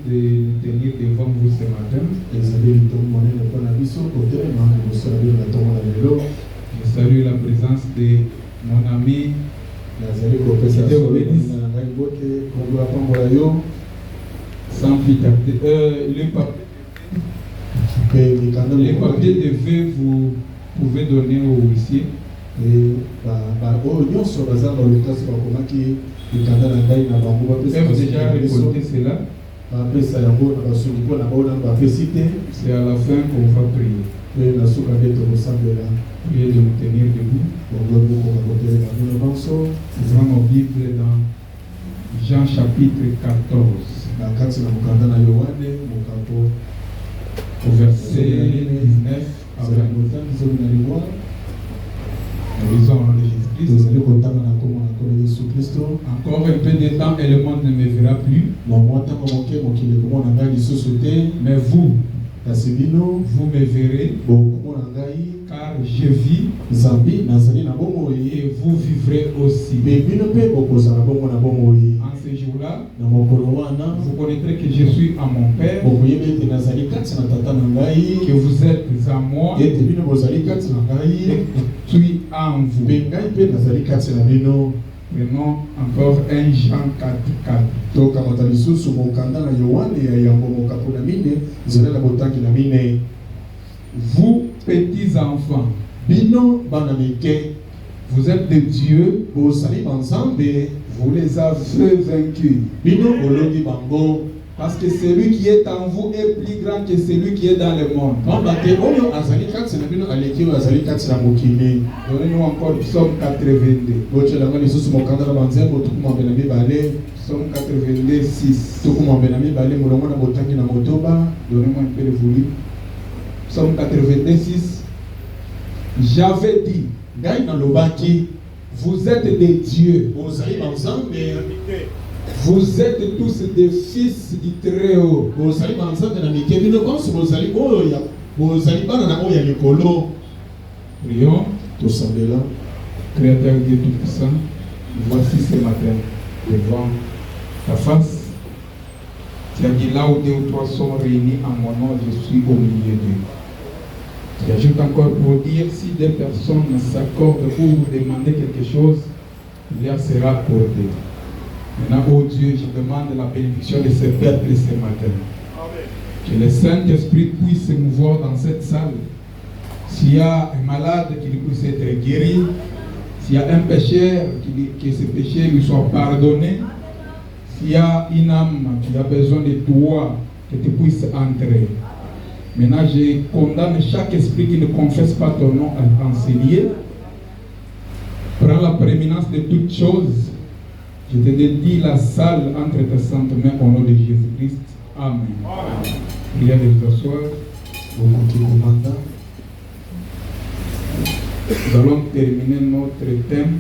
de tenir devant vous ce matin. Je salue la présence de mon ami sans plus tarder. Les papiers de vœux, vous pouvez donner au huissier. Et vous déjà récolté cela. C'est à la fin qu'on va prier. Priez de nous tenir debout. Ouvrons nos Bibles dans Jean chapitre 14. Au verset 19 à 20. Nous lisons le Jésus-Christ. Encore un peu de temps et le monde ne me verra plus. Mais vous me verrez, car je vis et vous vivrez aussi. En ce jour-là, vous connaîtrez que je suis à mon Père, que vous êtes à moi, et que je suis en vous. Prenons encore 1 Jean 4:4. Vous, petits enfants, vous êtes de Dieu, vous les avez vaincus. Parce que celui qui est en vous est plus grand que celui qui est dans le monde. Donnez-nous encore Psaume 82. Psaume 82, 6. Donnez-moi un peu de volume. Psaume 82, 6. J'avais dit, vous êtes des dieux. Vous êtes tous des fils du Très-Haut. Prions. Créateur Dieu Tout-Puissant, voici ce matin devant ta face. Tu as dit là où 2 ou 3 sont réunis en mon nom, je suis au milieu d'eux. Tu ajoutes encore pour dire si des personnes s'accordent pour vous demander quelque chose, il leur sera accordé. Maintenant, oh Dieu, je demande la bénédiction de ce peuple ce matin. Que le Saint-Esprit puisse se mouvoir dans cette salle. S'il y a un malade, qu'il puisse être guéri. S'il y a un pécheur, que ce péché lui soit pardonné. S'il y a une âme qui a besoin de toi, que tu puisses entrer. Maintenant, je condamne chaque esprit qui ne confesse pas ton nom en ces lieux. Prends la prééminence de toutes choses. Je te dédie la salle entre tes saintes mains au nom de Jésus-Christ. Amen. Priez de vous asseoir. Nous allons terminer notre thème.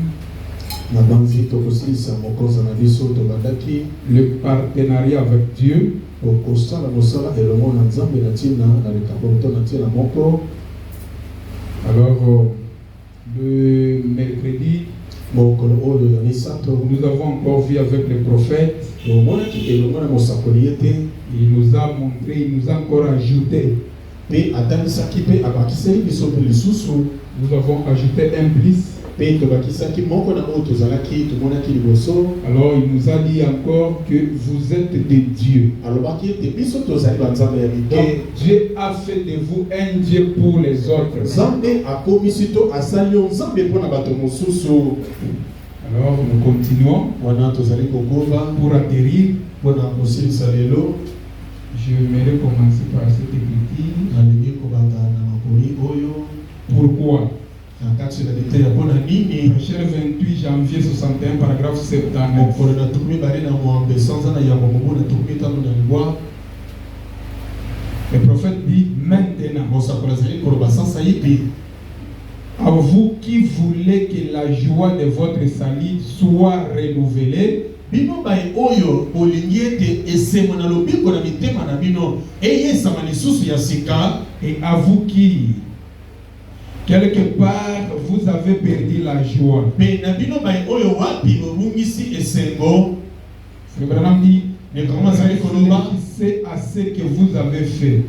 Le partenariat avec Dieu. Alors, le mercredi, nous avons encore vu avec le prophète. Il nous a montré, il nous a encore ajouté. Nous avons ajouté un plus. Alors il nous a dit encore que vous êtes des dieux. Donc Dieu a fait de vous un Dieu pour les autres. Alors nous continuons pour atterrir. J'aimerais commencer par cette écriture. Pourquoi? Cher 28 janvier 61, paragraphe 79. Le prophète dit maintenant, à vous qui voulez que la joie de votre salut soit renouvelée, et à vous qui quelque part vous avez perdu la joie. Le Branham dit Réfléchissez à ce que vous avez fait.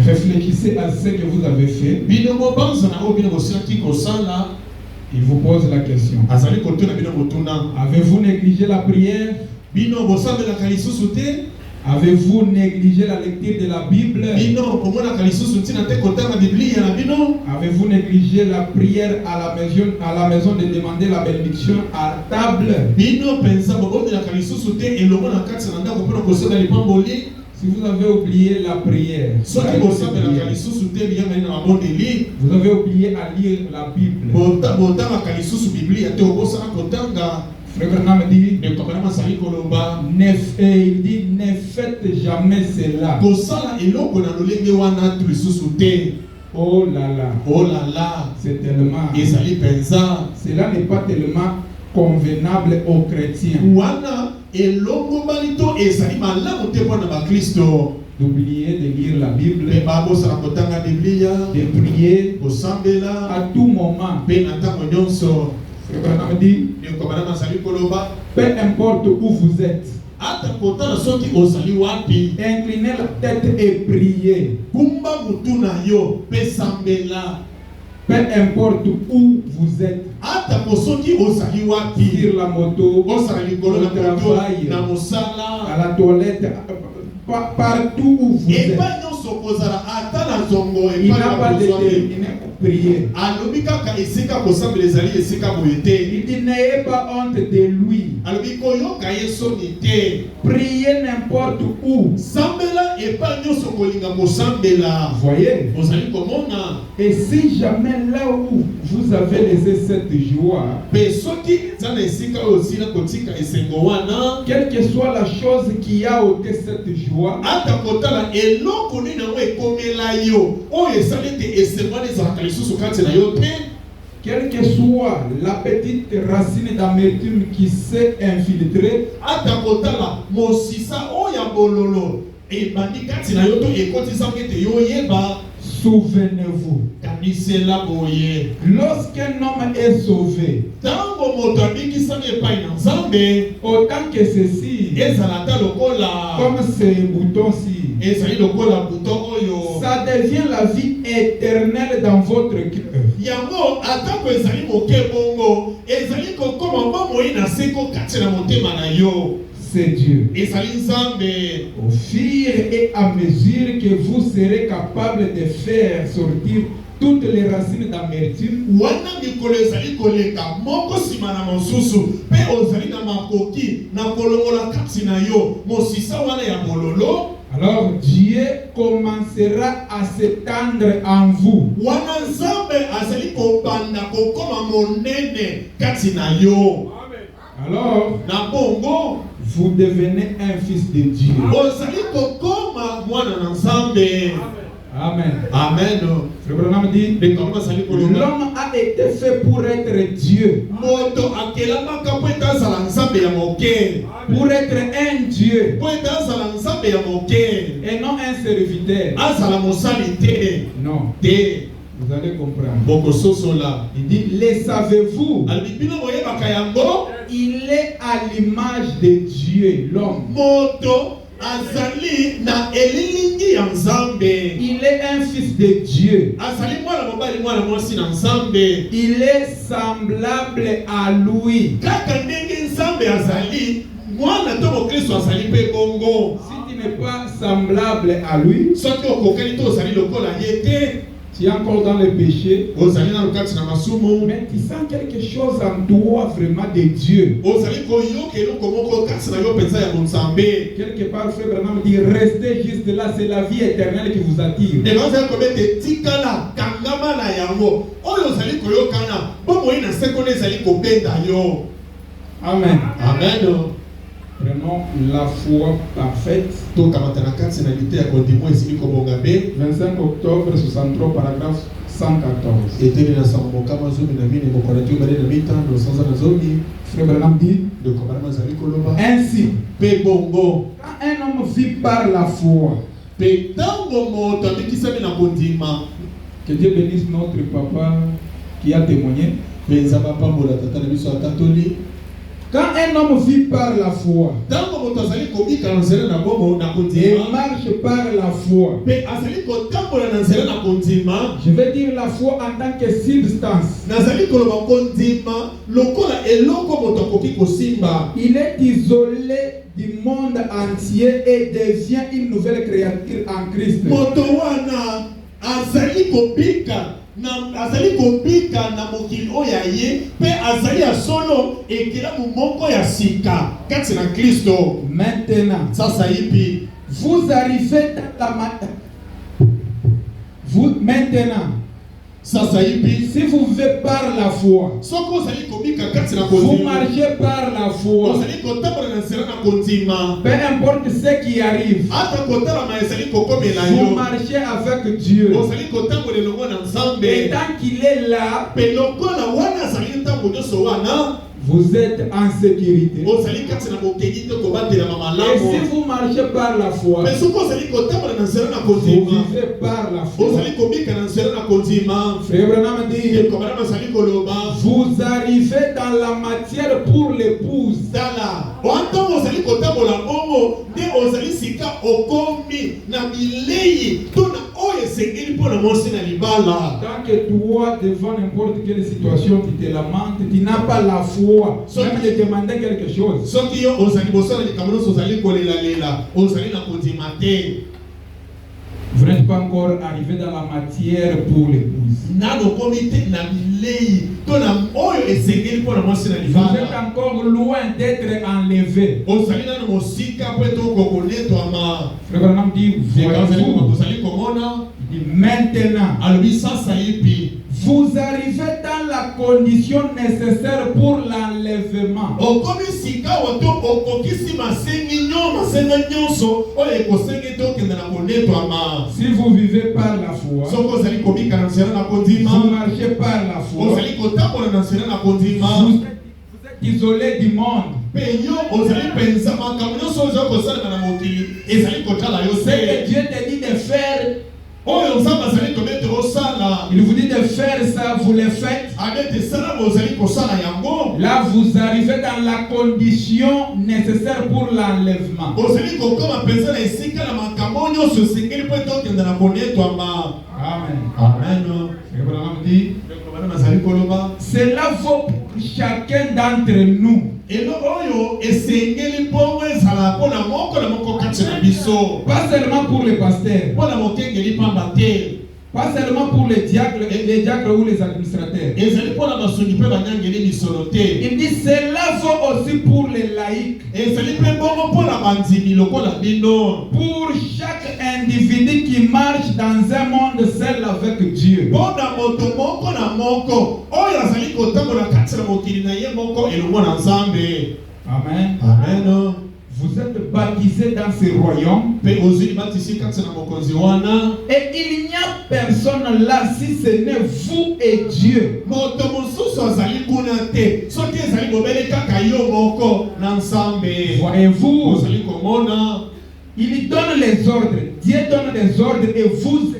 Réfléchissez à ce que vous avez fait. Il vous pose la question. Avez-vous négligé la prière? Avez-vous négligé la lecture de la Bible? Avez-vous négligé la prière à la maison de demander la bénédiction à table? Si vous avez oublié la prière, vous avez oublié à lire la Bible. Frère Branham dit, il dit, ne faites jamais cela. Oh là là, c'est tellement, cela n'est pas tellement convenable aux chrétiens. D'oublier de lire la Bible, de prier à tout moment. Frère Branham dit, peu importe où vous êtes, inclinez la tête et priez. Peu importe où vous êtes, sur la moto, au travail, à la toilette, partout où vous êtes, il n'a pas déterminé pour prier. Il dit, n'ayez pas honte de lui. Priez n'importe où. Voyez? Et si jamais là où vous avez laissé cette joie, quelle que soit la chose qui a ôté cette joie, quelle que soit la petite racine d'amertume qui s'est infiltrée, souvenez-vous, lorsqu'un homme est sauvé, autant que ceci, comme ces boutons-ci, ça devient la vie éternelle dans votre cœur. C'est Dieu. Au fur et à mesure que vous serez capable de faire sortir toutes les racines d'amertume, alors Dieu commencera à s'étendre en vous. Alors, vous devenez un fils de Dieu. Amen. Amen. Frère Branham dit, l'homme a été fait pour être Dieu. Pour être un Dieu. Et non un serviteur. Non. Vous allez comprendre. Il dit, les savez-vous? Il est à l'image de Dieu, l'homme. Il est un fils de Dieu. Il est semblable à lui. Si tu n'es pas semblable à lui, tu es encore dans le péché, mais tu sens quelque chose en toi vraiment de Dieu. Quelque part, Frère Branham dit, restez juste là, c'est la vie éternelle qui vous attire. Amen. Amen. Prenons la foi parfaite. 25 octobre 63, paragraphe 114. Frère Branham dit, ainsi, quand un homme vit par la foi, que Dieu bénisse notre papa qui a témoigné. Quand un homme vit par la foi et marche par la foi, je vais dire la foi en tant que substance. Il est isolé du monde entier et devient une nouvelle créature en Christ. azali kobika na mokili oya ye pe azali ya solo ekela mumoko ya sika kati na Kristo. Maintenant, sasa hivi vous arrivez dans la matin. Vous maintenant, sasa hivi si vous vivez par la foi, soko azali kobika kati na vous konzima, marchez par la foi, azali kotambola na nzela na konzima, peu importe ce qui arrive, ata kotala ma azali kokomela vous yo, marchez avec Dieu. azali kotambola longo na Nzambe. Et tant qu'il est là, pe lokola wana azali ntambo nyonso wana vous êtes en sécurité. ozali kati na bokengi te kobatela Et mamalamu. si vous marchez par la foi, Mais soko azali kotambola na nzela na vous konzima, vivez par la foi. ozali kobika na nzela na konzima. Frère Branham dit, Komana azali koloba vous arrivez dans la matière pour l'épouse. tala wanto ozali kotambola bongo nde ozali sika okomi na bilei to na oyo esengeli mpo na mwasi na libala. Tant que toi, devant n'importe quelle situation qui te lamente, tu n'as pas la foi. Même de demander quelque chose. Soki yo ozali bosala likambo nyonso ozali kolelalela ozali na kondima te. Vous n'êtes pas encore arrivé dans la matière pour l'épouse. Nano komi te na bilei to na oyo esengeli mpo na mwasi na Vous êtes libala. encore loin d'être enlevé. Ozali nano mosika po ete okokoletwama. Frère Branham dit, voyez-vous, ozali komona il dit, maintenant, alobi sasa hivi vous arrivez dans la condition nécessaire pour l'enlèvement. okomi sika wato okokisi masenga nyonso oyo ekosengi te okende na koletwama. Si vous vivez par la foi, Soko ozali kobika na nzela na kondima, vous marchez par la foi, ozali kotambola na nzela na kondima, vous êtes isolé du monde. pe yo ozali penza makambo nyonso ozali kosalema na mokili ezali kotala yo Ce que se Dieu te dit de faire, oyo Nzambe azali kobete osala. il vous dit de faire ça, vous le faites. Abete salama ozali kosala yango. Là, vous arrivez dans la condition nécessaire pour l'enlèvement. Ozali kokoma penza na esika na makambo nyonso esengeli mpo ete okende na konetwama. Amen. Amen. Abraham dit, Cela vaut pour chacun d'entre nous. elo oyo esengeli bongo ezala mpona moko na moko kati na biso. Pas seulement pour les pasteurs, Mpona mokengeli pamba te. pas seulement pour les diacres ou les administrateurs. Ezali mpona basongi mpe banyangeli misolo te. Il dit cela vaut aussi pour les laïcs. Ezali mpe bongo mpona bandimi lokola bino. Pour chaque individu qui marche dans un monde seul avec Dieu. Mpona moto moko na moko oyo azali kotambola kati na mokili na ye moko elongo na Nzambe. Amen. Amen. Vous êtes baptisés dans ce royaume. Pe ozili batisi kati na mokonzi wana. Et il n'y a personne là si ce n'est vous et Dieu. Moto mosusu azali kuna te. Soki ezali bobele kaka yo moko na Nzambe. Voyez-vous, Ozali komona. il donne les ordres. Dieu donne les ordres et vous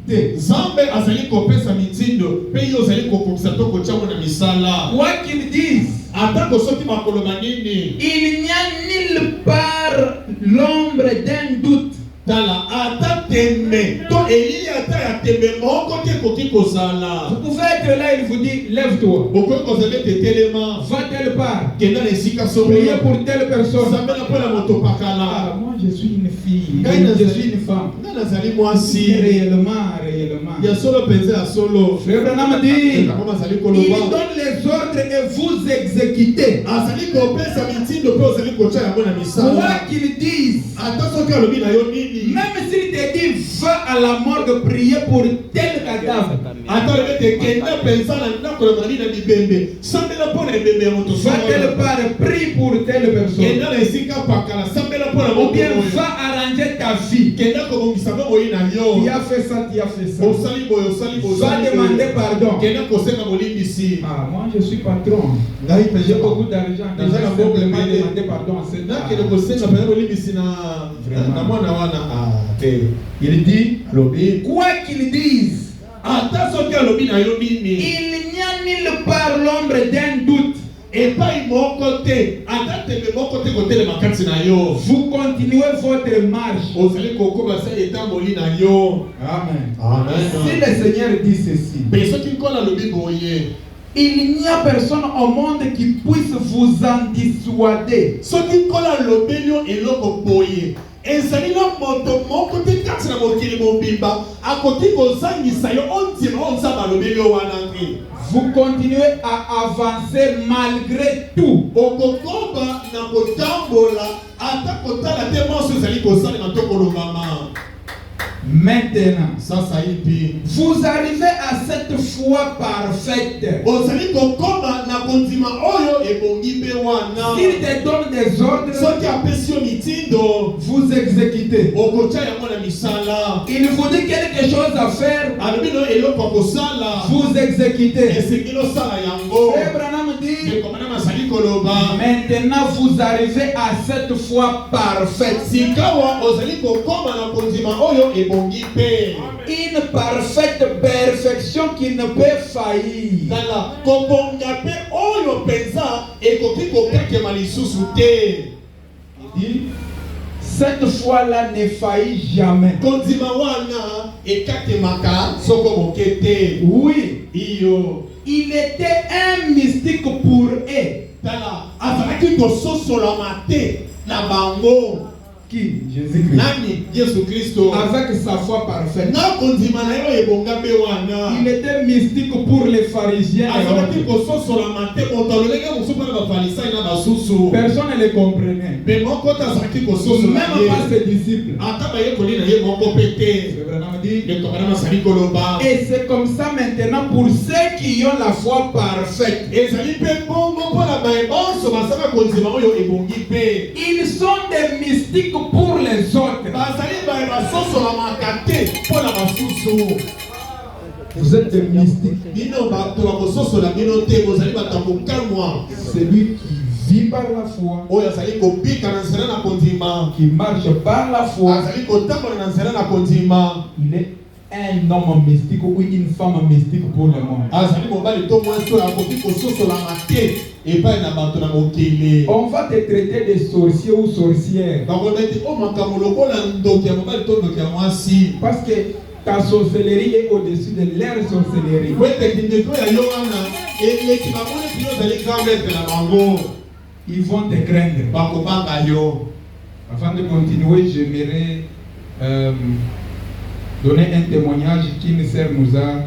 exécutez. Nzambe azali kopesa mitindo pe yo ozali kokokisa to kotyango na misala. Quoi qu'ils disent, Atako soki bakoloba nini. il n'y a nulle part l'ombre d'un doute. Tala ata tembe to elili ata ya tembe moko te koki kozala. Vous pouvez être là, il vous dit, lève-toi. Okoki kozala ete telema. Va telle part. Kenda na esika solo. Priez pour telle personne. Sambela mpona moto Ah, pakala. moi je suis une fille. Ngai Je nazali- suis une femme. Nga nazali mwasi. Réellement. Ya solo penza ya solo. Frère Branham dit, Kama azali il koloba. donne les ordres et vous exécutez. Azali kopesa mitindo pe ozali kotya yango na Quoi misala. qu'ils disent, Ata soki alobi na yo nini. même s'il te dit va à la morgue prier pour tel cadavre, Ata olobi ete kenda penza na ndako na mani na libembe. Sambela mpona ebembe ya moto va telle solo. part, prie pour telle personne, Kenda na esika pakala. Sambela mpona ou moto bien oyo. va arranger ta vie. Kenda kobongisa boyi na yo. Tu as fait ça, tu as fait ça. Osali boye osali boye. Va demander pardon. Kenda kosenga bolimbisi. Ah, moi je suis patron. Ngai J'ai penza beaucoup d'argent. Je vais simplement demander pardon à cette nakende kosenga penza bolimbisi na mwana wana. Te. Il dit alobi. Quoi qu'ils disent, Ata soki alobi na yo nini. il n'y a nulle part l'ombre d'un doute. Et pas mon côté. Attendez mon côté côté le makati na yo. Vous continuez votre marche. Ozali koko basa eta moli na yo. Amen. Amen. Si le Seigneur dit ceci, Personne qui colle le biboye. il n'y a personne au monde qui puisse vous en dissuader. Ce qui colle le belio et l'oko boye. Ezali na moto moko te kati na mokili mobimba. A côté kozangisa yo on tire on sa ba le belio wana ngi. Vous continuez à avancer malgré tout. Okokoba na kotambola ata kotala te monso ezali kosala na tokolo mama. Maintenant, Ça y est. vous arrivez à cette foi parfaite. Ozali kokoba na kondima oyo ebongi pe wana. S'il te donne des ordres, Soki apesi yo mitindo vous exécutez. okotia yango na misala. Il vous dit quelque chose à faire, Alobi no eloko kosala. vous exécutez. Esengeli osala yango. Abraham dit, Ekomana masali koloba. maintenant vous arrivez à cette foi parfaite. Sikawa ozali kokoba na kondima oyo ebongi pe. Une parfaite perfection qui ne peut faillir. Tala kobonga pe oyo penza ekoki kokakema lisusu te. Il dit, cette foi-là ne faillit jamais. Kondima wana ekakemaka soko moke te. Oui, Iyo. il était un mystique pour eux. Tala azalaki kososolama te na bango. Qui? Jésus-Christ. Nani Yesu Kristo. Avec sa foi parfaite. Na kondima na yo ebonga pe wana. Il était mystique pour les pharisiens. Azalaki kososolama te moto alobeki mosusu mpe na bafarisai na basusu. Personne ne les comprenait. Mpe moko te azalaki kososolama Même pas ses disciples. ata bayekoli na ye moko mpe te. Abraham dit, Ekokana masali koloba. et c'est comme ça maintenant pour ceux qui ont la foi parfaite. Ezali mpe bongo mpona baye bonso basaka kondima oyo ebongi mpe. Ils sont des mystiques pour les autres. Bazali baye basosolamaka te mpona basusu. Vous êtes des mystiques. Bino bato bakososola bino te bozali bato ya kokamwa. Celui qui vit par la foi, Oyo azali kobika na nzela na kondima. qui marche par la foi, Azali kotambola na nzela na kondima. il est un homme mystique ou une femme mystique pour le monde. Azali mobali to mweso akoki kososolama te epai na bato na mokili. On va te traiter de sorcier ou sorcière Bakoba ete o makambo lokola ndoki ya mobali to ndoki ya mwasi. parce que ta sorcellerie est au-dessus de leur sorcellerie. Wete kindeko ya yo wana eleki bamoni bino ozali grand maître na bango. Ils vont te craindre. Bakobanga yo. Avant de continuer, j'aimerais donner un témoignage qu'une sœur nous a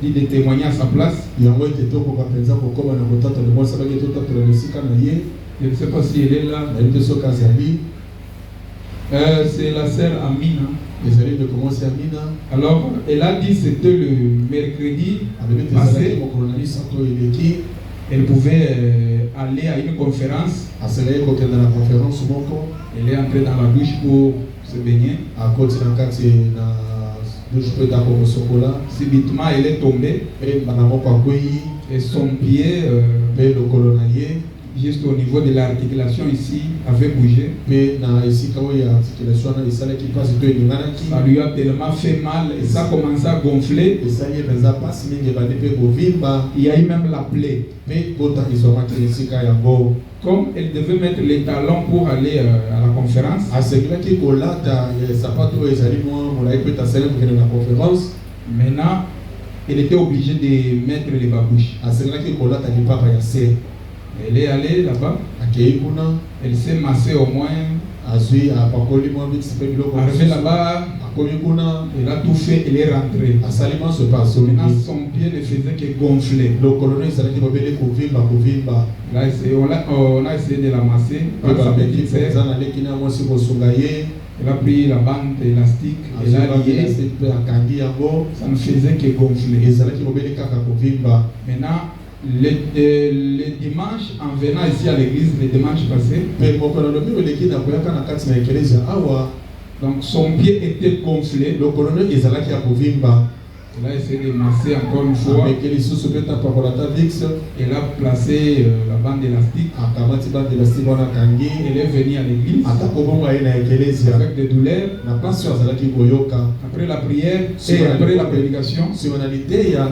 dit de témoigner à sa place. Yango ete tokoka mpenza kokoma na kotata de mwasi abaki totatela na esika na ye. Je ne sais pas si elle est là. nayebi te soki azali. C'est la sœur Amina. ezali de commencer Amina. Alors, elle a dit c'était le mercredi alobi te passé. ezalaki mokolo na misato eleki. Elle pouvait aller à une conférence. aselaki kokende na conférence moko. Elle est entrée dans la douche pour se baigner. akoti na kati na douche mpe ndako kosokola. Subitement, elle est tombée mpe bana moko akwei. et son pied, mpe lokolo na ye. juste au niveau de l'articulation ici, avait bougé. mpe na esika oyo ya articulation wana esalaki mpasi to eninganaki. Ça lui a tellement fait mal et ça a commencé à gonfler. esali ye mpenza mpasi mingi ebandi mpe kovimba. Il y a eu même la plaie. mpe bota ezwamaki esika yango. Comme elle devait mettre les talons pour aller à la conférence, asengelaki kolata sapato oyo ezali mwa molai mpe tasali kokende na conférence. maintenant, elle était obligée de mettre les babouches. asengelaki kolata lipapa ya se. Elle est allée là-bas, akei kuna. elle s'est massée au moins. azwi apakoli mwa miksi mpe biloko Arrivée là-bas, akomi kuna. elle a tout fait, elle est rentrée. asali manso mpe Maintenant, asoloki. son pied ne faisait que gonfler. lokolo no ezalaki mobele kovimba. Là, on a essayé de la masser mpe par sa babeki petite sœur. mpenza naleki na mwasi kosunga ye. Elle a pris la bande élastique, elle a lié, azwi mpe akangi yango. ça ne faisait que gonfler. ezalaki mobele kaka kovimba. Maintenant, le dimanche, en venant ici à l'église, le dimanche passé, mpe mokolo lobi oleki na koyaka na kati na ekelezia awa. donc son pied était gonflé. lokolo no ezalaki ya kovimba. Elle a essayé de masser encore une fois. ameki lisusu mpe tapakola ta vix. Elle a placé la bande élastique. akamati bandelasti wana akangi. Elle est venue à l'église atako bongo aye na ekelezia. avec des douleurs. na mpasi oyo azalaki koyoka. Après la prière et après la prédication, nsima na liteya.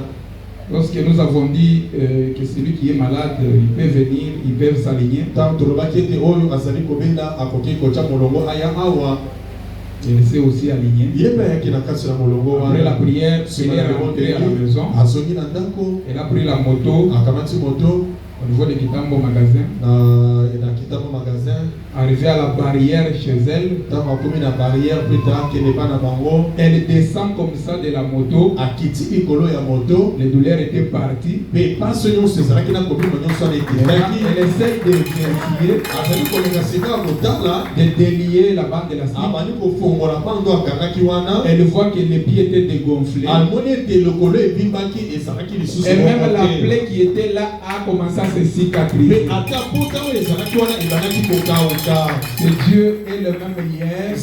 Lorsque nous avons dit que celui qui est malade, il peut venir, ils peuvent s'aligner. Il s'est aussi aligné. Après la prière, il est rentré à la maison. Il a pris la moto au niveau de Kitambo magasin. Arrivé à la barrière chez elle, elle descend comme ça de la moto. Les douleurs étaient parties. Elle essaye de délier la bande de la slip. Elle voit que les pieds étaient dégonflés. Et même la plaie qui était là a commencé à se cicatriser. Que Dieu est le même hier,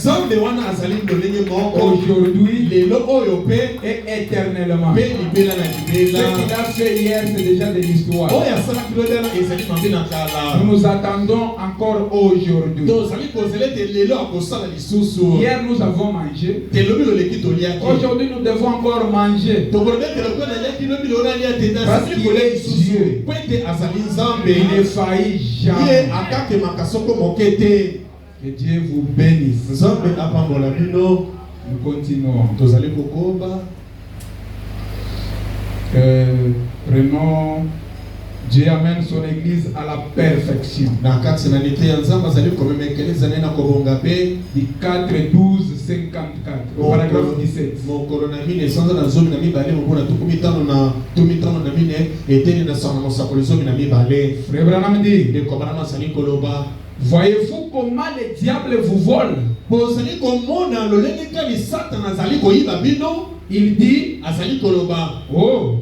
aujourd'hui et éternellement. Ce qu'il a fait hier, c'est déjà de l'histoire. Nous nous attendons encore aujourd'hui. Hier, nous avons mangé. Aujourd'hui, nous devons encore manger. Parce qu'il est Dieu. Il ne faillit jamais. Que Dieu vous bénisse. Nous continuons. Prenons. Dieu amène son église à la perfection. Du 4-12-54. Au paragraphe 17. Frère Branham dit, voyez-vous comment le diable vous vole? Il dit, oh,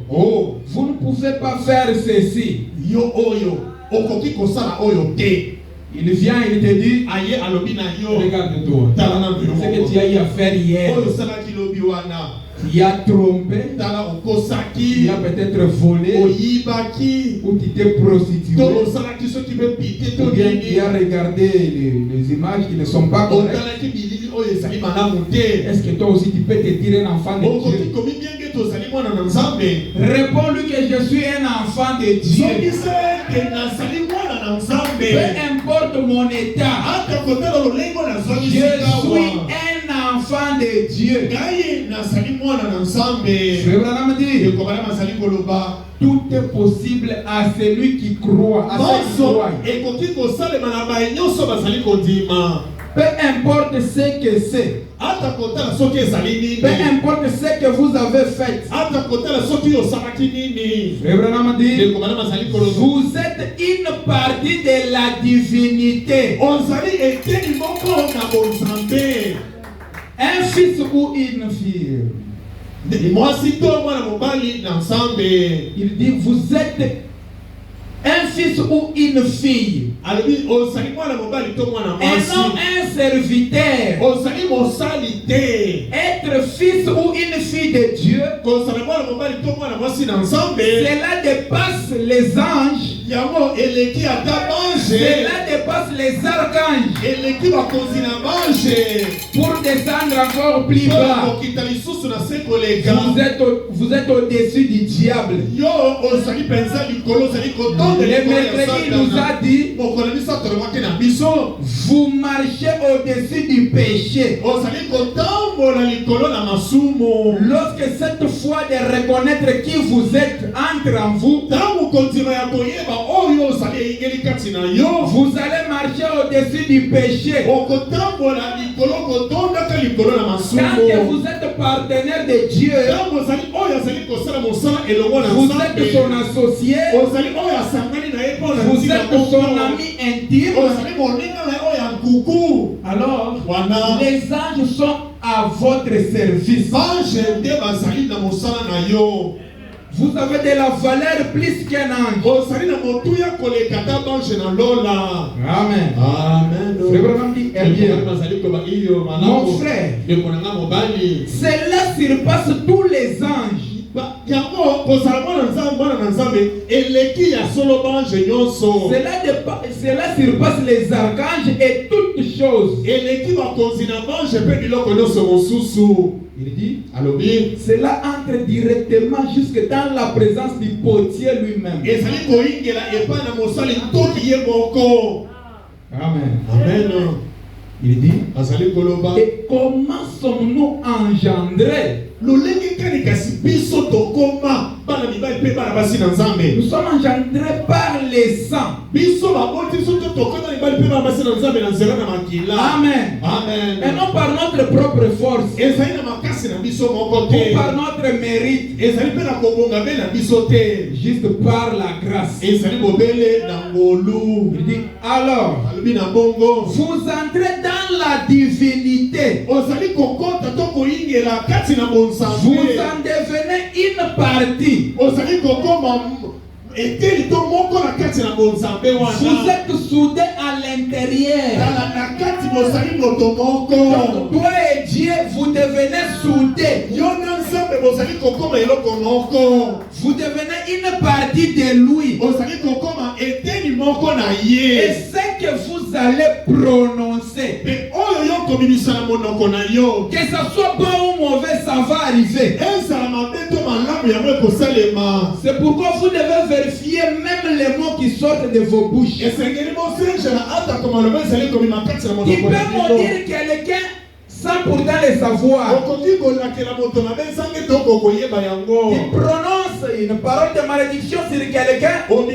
vous ne pouvez pas faire ceci. Il vient, il te dit, regarde-toi, ce que tu as eu à faire hier. Tu as trompé, tu as peut-être volé, ou tu t'es prostitué, ou bien tu as regardé les images qui ne sont pas correctes. Est-ce que toi aussi tu peux te dire un enfant de Dieu? Réponds-lui que je suis un enfant de Dieu. Peu importe mon état, je suis un enfant de Dieu. Frère Branham dit, tout est possible à celui qui croit, à celui qui croit. Peu importe ce que c'est, peu importe ce que vous avez fait, Frère Branham dit, vous êtes une partie de la divinité. Un fils ou une fille. Il dit, vous êtes un fils ou une fille. Et non un serviteur. Être fils ou une fille de Dieu, cela dépasse les anges. Cela dépasse les archanges. Pour descendre encore plus bas, vous êtes au-dessus du diable. Le mercredi nous a dit, vous marchez au-dessus du péché. Lorsque cette foi de reconnaître qui vous êtes entre en vous, vous allez marcher au-dessus du péché. Quand vous êtes partenaire de Dieu, vous êtes son associé, vous êtes son ami intime. Alors, les anges sont à votre service. Vous avez de la valeur plus qu'un ange. Amen. Frère Branham dit, eh bien, mon frère, cela surpasse tous les anges. Cela surpasse les archanges et toutes choses. Il dit, cela entre directement jusque dans la présence du potier lui-même. Amen. Amen. Il dit, et comment sommes-nous engendrés? Nous sommes engendrés par les sangs. Amen. Amen. Et non par notre propre force ou par notre mérite, juste par la grâce. Il dit, alors, vous entrez dans la divinité. Vous en devenez une partie. Vous êtes soudés à l'intérieur. Donc, toi et Dieu, vous devenez soudés. Vous devenez une partie de lui. Et ce que vous allez prononcer, que ce soit bon ou mauvais, ça va arriver. C'est pourquoi vous devez vérifier même les mots qui sortent de vos bouches. Il peut maudire quelqu'un sans pourtant le savoir. Il prononce une parole de malédiction sur quelqu'un. Comme tu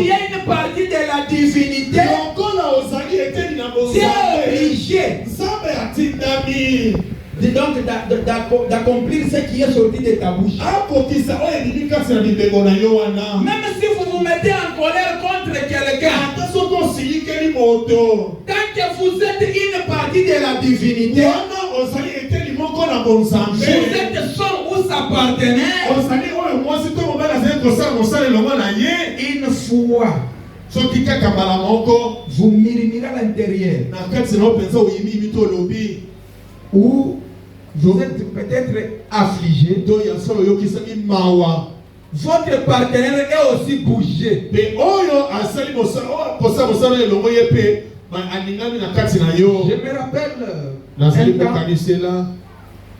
es une partie de la divinité, tu es obligé donc d'accomplir ce qui est sorti de ta bouche. Même si vous vous mettez en colère contre quelqu'un, tant que vous êtes une partie de la divinité, vous êtes son ou sa partenaire, une fois vous murmurez à l'intérieur, ou vous êtes peut-être affligé, votre partenaire est aussi bougé. Je me rappelle un temps,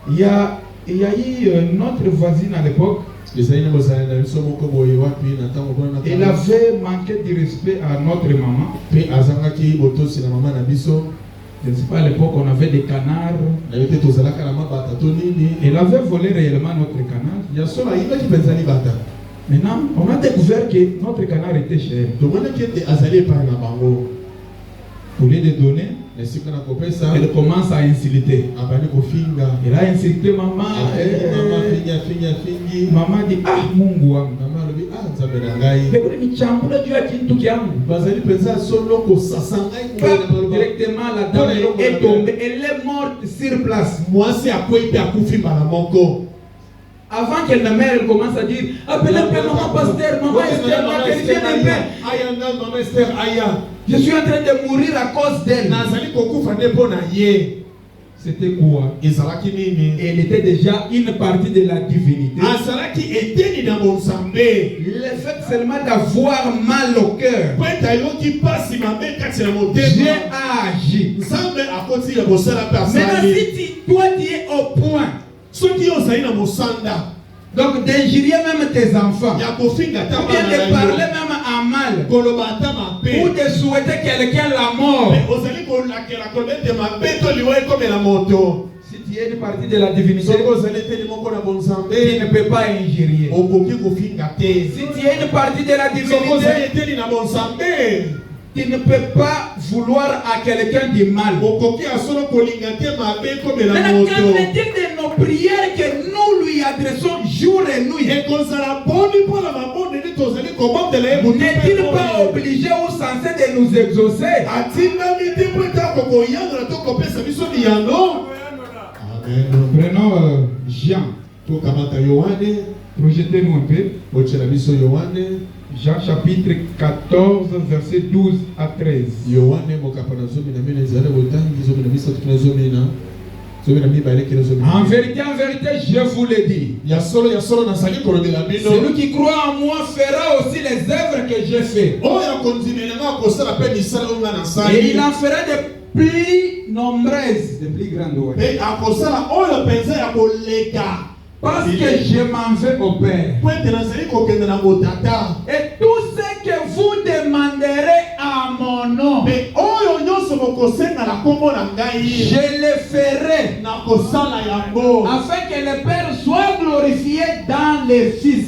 il y a eu notre voisine à l'époque. Elle avait manqué de respect à notre maman. Je ne sais pas, à l'époque on avait des canards. Elle avait volé réellement notre canard. Maintenant, on a découvert que notre canard était cher. Pour lui donner, elle commence à insulter. Elle a insulté maman. Maman dit, ah, Mungu wangu. Directement la dame est tombée. Elle est morte sur place. Avant qu'elle ne meure, elle commence à dire, appelez un peu maman pasteur, maman Esther, je suis en train de mourir à cause d'elle. C'était quoi? Elle était déjà une partie de la divinité. Le fait seulement d'avoir mal au cœur, Dieu a agi. Maintenant, si toi tu es au point donc d'injurier même tes enfants, ou bien de parler même à mal, ou de souhaiter quelqu'un la mort, si tu es une partie de la divinité, tu ne peux pas injurier. Si tu es une partie de la divinité, tu ne peux pas vouloir à quelqu'un du mal. Maintenant, qu'en est-il de nos prières que nous lui adressons jour et nuit? N'est-il pas obligé ou censé de nous exaucer? Prenons Jean. Projetez-nous un peu. Jean chapitre 14, verset 12 à 13. En vérité, je vous le dis. Celui qui croit en moi fera aussi les œuvres que j'ai fait. Et il en fera de plus nombreuses, de plus grandes. Parce que je m'en vais au Père. Et tout ce que vous demanderez à mon nom, je le ferai, afin que le Père soit glorifié dans le Fils.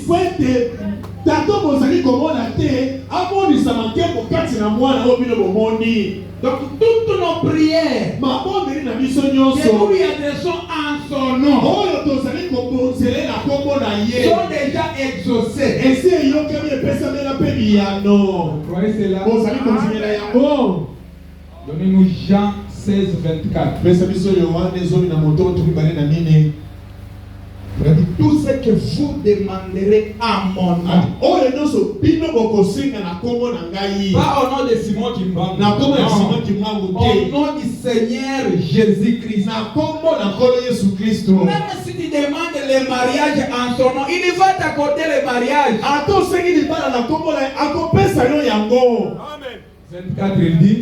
Donc toutes nos prières que nous lui adressons en son nom sont déjà exaucées. Croyez cela? Donnez-nous Jean 16, 24. Tout ce que vous demanderez à mon nom, pas au nom de Simon Kimbangu, au nom du Seigneur Jésus-Christ. Même si tu demandes le mariage en son nom, il va t'accorder le mariage. Amen. 24, il dit,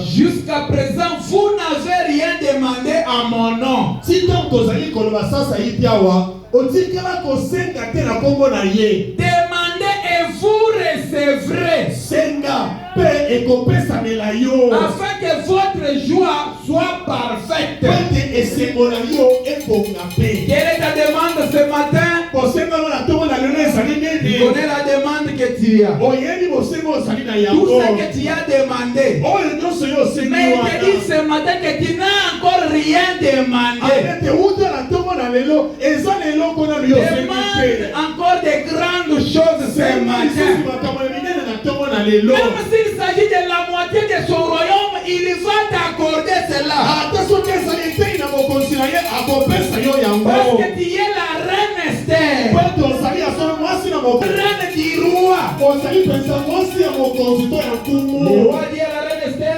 jusqu'à présent, vous n'avez rien demandé à mon nom. Demandez et vous recevrez, afin que votre joie soit parfaite. Quelle est ta demande ce matin? Tu connais la demande que tu as. Tout ce que tu as demandé. Mais il te dit ce matin que tu n'as encore rien demandé. Demande encore de grandes choses ce matin. Même s'il s'agit de la moitié de son royaume, il va t'accorder cela. Parce que tu es la reine Esther, reine du roi. Le roi dit à la reine Esther,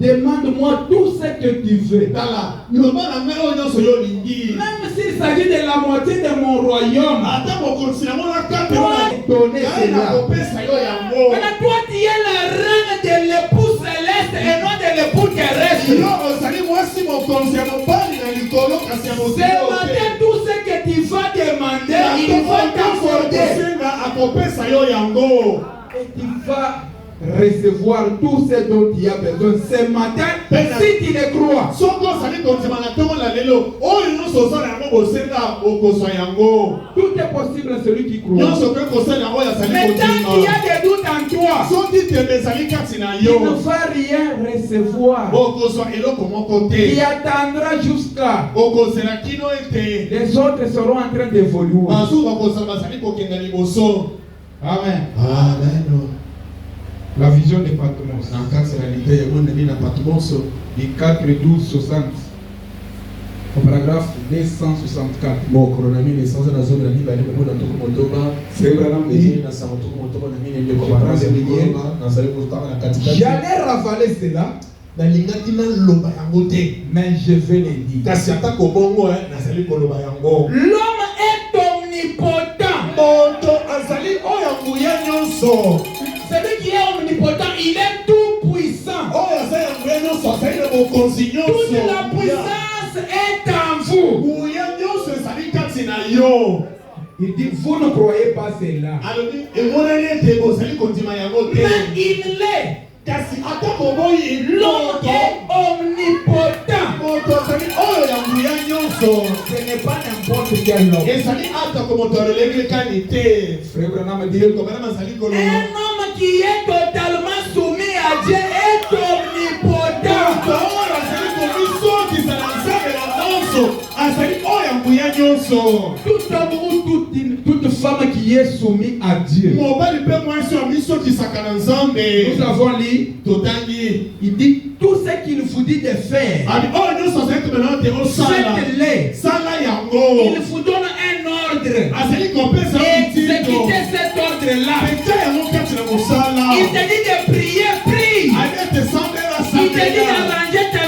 demande-moi tout ce que tu veux. Même s'il s'agit de la moitié de mon royaume, toi, donner cela. Maintenant, toi, tu es la reine de l'époux céleste et non de l'époux terrestre. Ce matin, tout ce que tu vas demander, il va t'accorder. Et tu vas recevoir tout ce dont il y a besoin ce matin si tu le crois. Tout est possible à celui qui croit. Mais tant qu'il y a des doutes en toi, il ne va rien recevoir. Il attendra jusqu'à les autres seront en train d'évoluer. Amen. Amen. La vision de Patmos. Du 4, 12, 60. Au paragraphe 264. J'allais ravaler cela, mais je vais le dire. L'homme est omnipotent. Celui qui est omnipotent, il est tout puissant. Toute la puissance est en vous. Il dit, vous ne croyez pas cela. Mais il l'est. L'homme est omnipotent. Ce n'est pas n'importe quel homme. Un homme qui est totalement soumis à Dieu est omnipotent. Tout homme ou toute femme qui est soumise à Dieu. Nous avons lu, il dit tout ce qu'il vous dit de faire. Faites-le. Il vous donne un ordre. Exécutez cet ordre-là. Il te dit de prier, prie. Il te dit d'arranger ta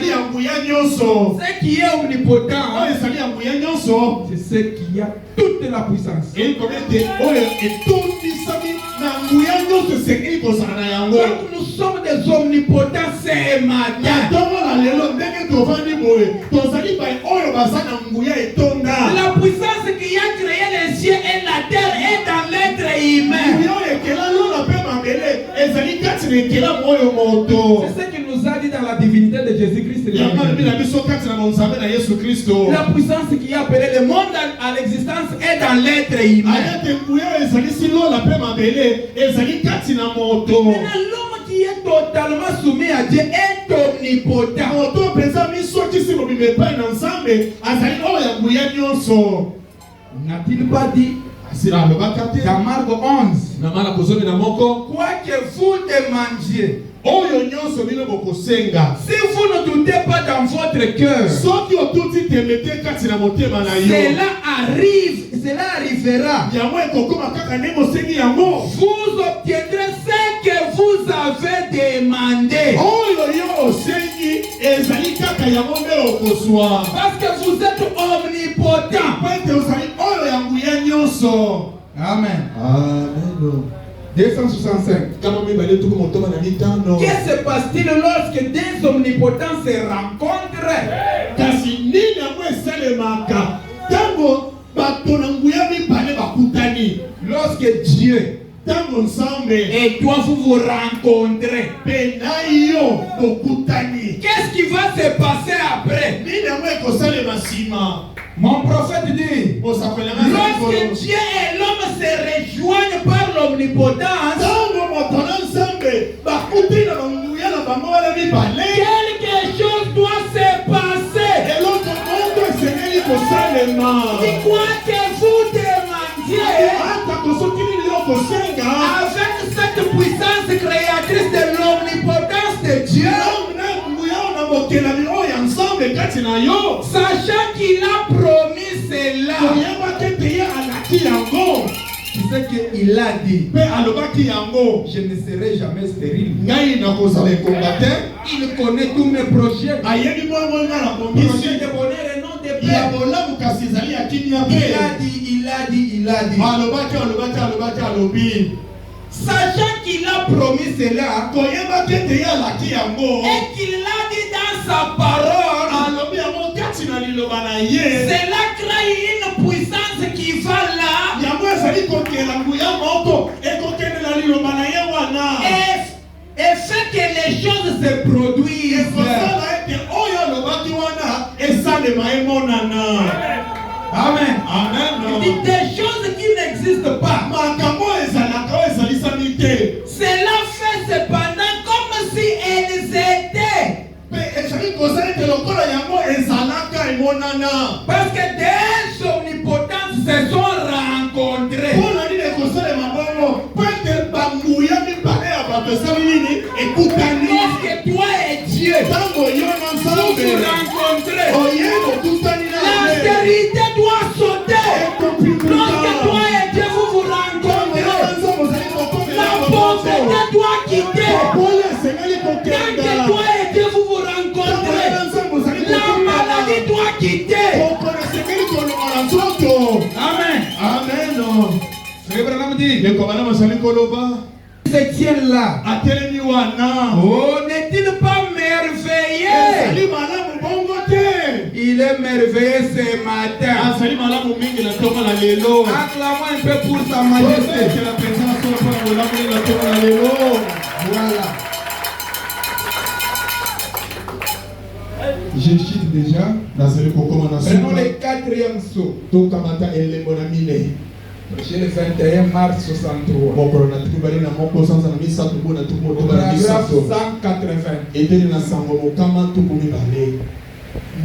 ezali ya nguya nyonso. Ce qui est omnipotent, Oyo ezali ya nguya nyonso. c'est ce qui a toute la puissance. Ekomete oyo etondisami na nguya nyonso esengeli kozala na yango. Donc nous sommes des omnipotents ce matin. Ntongo na lelo ndenge tovandi boye tozali baye oyo baza na nguya etonda. La puissance qui a créé les cieux et la terre est dans l'être humain. Nguya oyo ekela lola mpe mabele ezali kati na ekela moyo moto. C'est ce qu'il nous a dit dans la divinité de Jésus-Christ. Yango alobi na biso kati na bonzambe na Yesu Kristo. La puissance qui a appelé le monde à l'existence est dans l'être humain. Ayate nguya oyo ezali si lola mpe mabele ezali kati na moto. Maintenant, l'homme qui est totalement soumis à Dieu est omnipotent. Moto mpenza misokisi mobimba epai na nzambe azali oyo ya nguya nyonso. N'a-t-il pas dit asila alobaka te dans Marc 11, na mala kozomi na moko quoi que vous demandiez, oyo nyonso bino bokosenga si vous ne doutez pas dans votre cœur, soki otuti tembe te kati na motema na yo cela arrivera. yango ekokoma kaka ndenge osengi yango. Vous obtiendrez ce que vous avez demandé. Oyo yo osengi ezali kaka yango nde okozwa. Parce que vous êtes omnipotent. Po ete ozali oyo ya nguya nyonso. Amen. Amen. 265. Kama mibale tuku motoba na mitano. Que se passe-t-il lorsque des omnipotents se rencontrent? Kasi nini yango esalemaka ntango bato na nguya mibale bakutani? Lorsque Dieu Ntango nzambe et toi vous vous rencontrez, mpe na yo bokutani. qu'est-ce qui va se passer après? Nini yango ekosalema nsima? Mon prophète dit, lorsque Dieu et l'homme se rejoignent par l'omnipotence, ntango moto na nzambe bakuti na banguya na bango wana mibale, quelque chose doit se passer. eloko moko esengeli kosalema. C'est quoi que vous demandiez ata kosoki nini yo kosenga avec cette puissance créatrice de l'omnipotence de Dieu, na nguya na mokelami oyo ya nzambe kati na yo, sachant qu'il a promis cela. oyeba te te ye alaki yango C'est ce qu'il a dit. mpe alobaki yango, Je ne serai jamais stérile. ngai nakozala ekonga te. Il connaît tous mes projets. ayebi bongo nga na Projet bongisi de bonheur et non de ya paix. bolamu kasi ezali ya kimia Il mpe a dit, il a dit, il a dit. alobaki alobi Sachant qu'il a promis cela koyeba te te ye alaki yango, et qu'il l'a dit dans sa parole, alobi yango kati na liloba na ye. cela crée une puissance qui va là yango ezali kokela nguya moko ekokende na liloba na ye wana et fait que les choses se produisent. ekosala ete oyo alobaki wana esalema emonana. Amen. Amen. Il dit des choses qui n'existent pas. makambo ezalaka oyo ezalisami te, Cela fait cependant comme si elles étaient. mpe ezali kozala ete lokola yango ezalaka emonana. Parce que des omnipotences se sont rencontrées. mpona nini ekosalema bongo? po ete banguya mibale ya bato esali nini ekutani. Lorsque toi et Dieu ntango yo na vous nzambe vous rencontrez, oye bokutani na ye l'austérité doit sauter. ekopinduka. Lorsque toi et Dieu vous vous rencontrez, la pauvreté doit quitter. Quand que toi et Dieu vous vous rencontrez, la maladie doit quitter. Amen. Frère Branham dit, se tient là. Oh, n'est-il pas merveilleux? Il est merveilleux ce matin. Acclamons un peu pour sa majesté. Voilà. Je chute déjà. Prenons le quatrième saut. Prêcher le 21 mars 63. Paragraphe 180.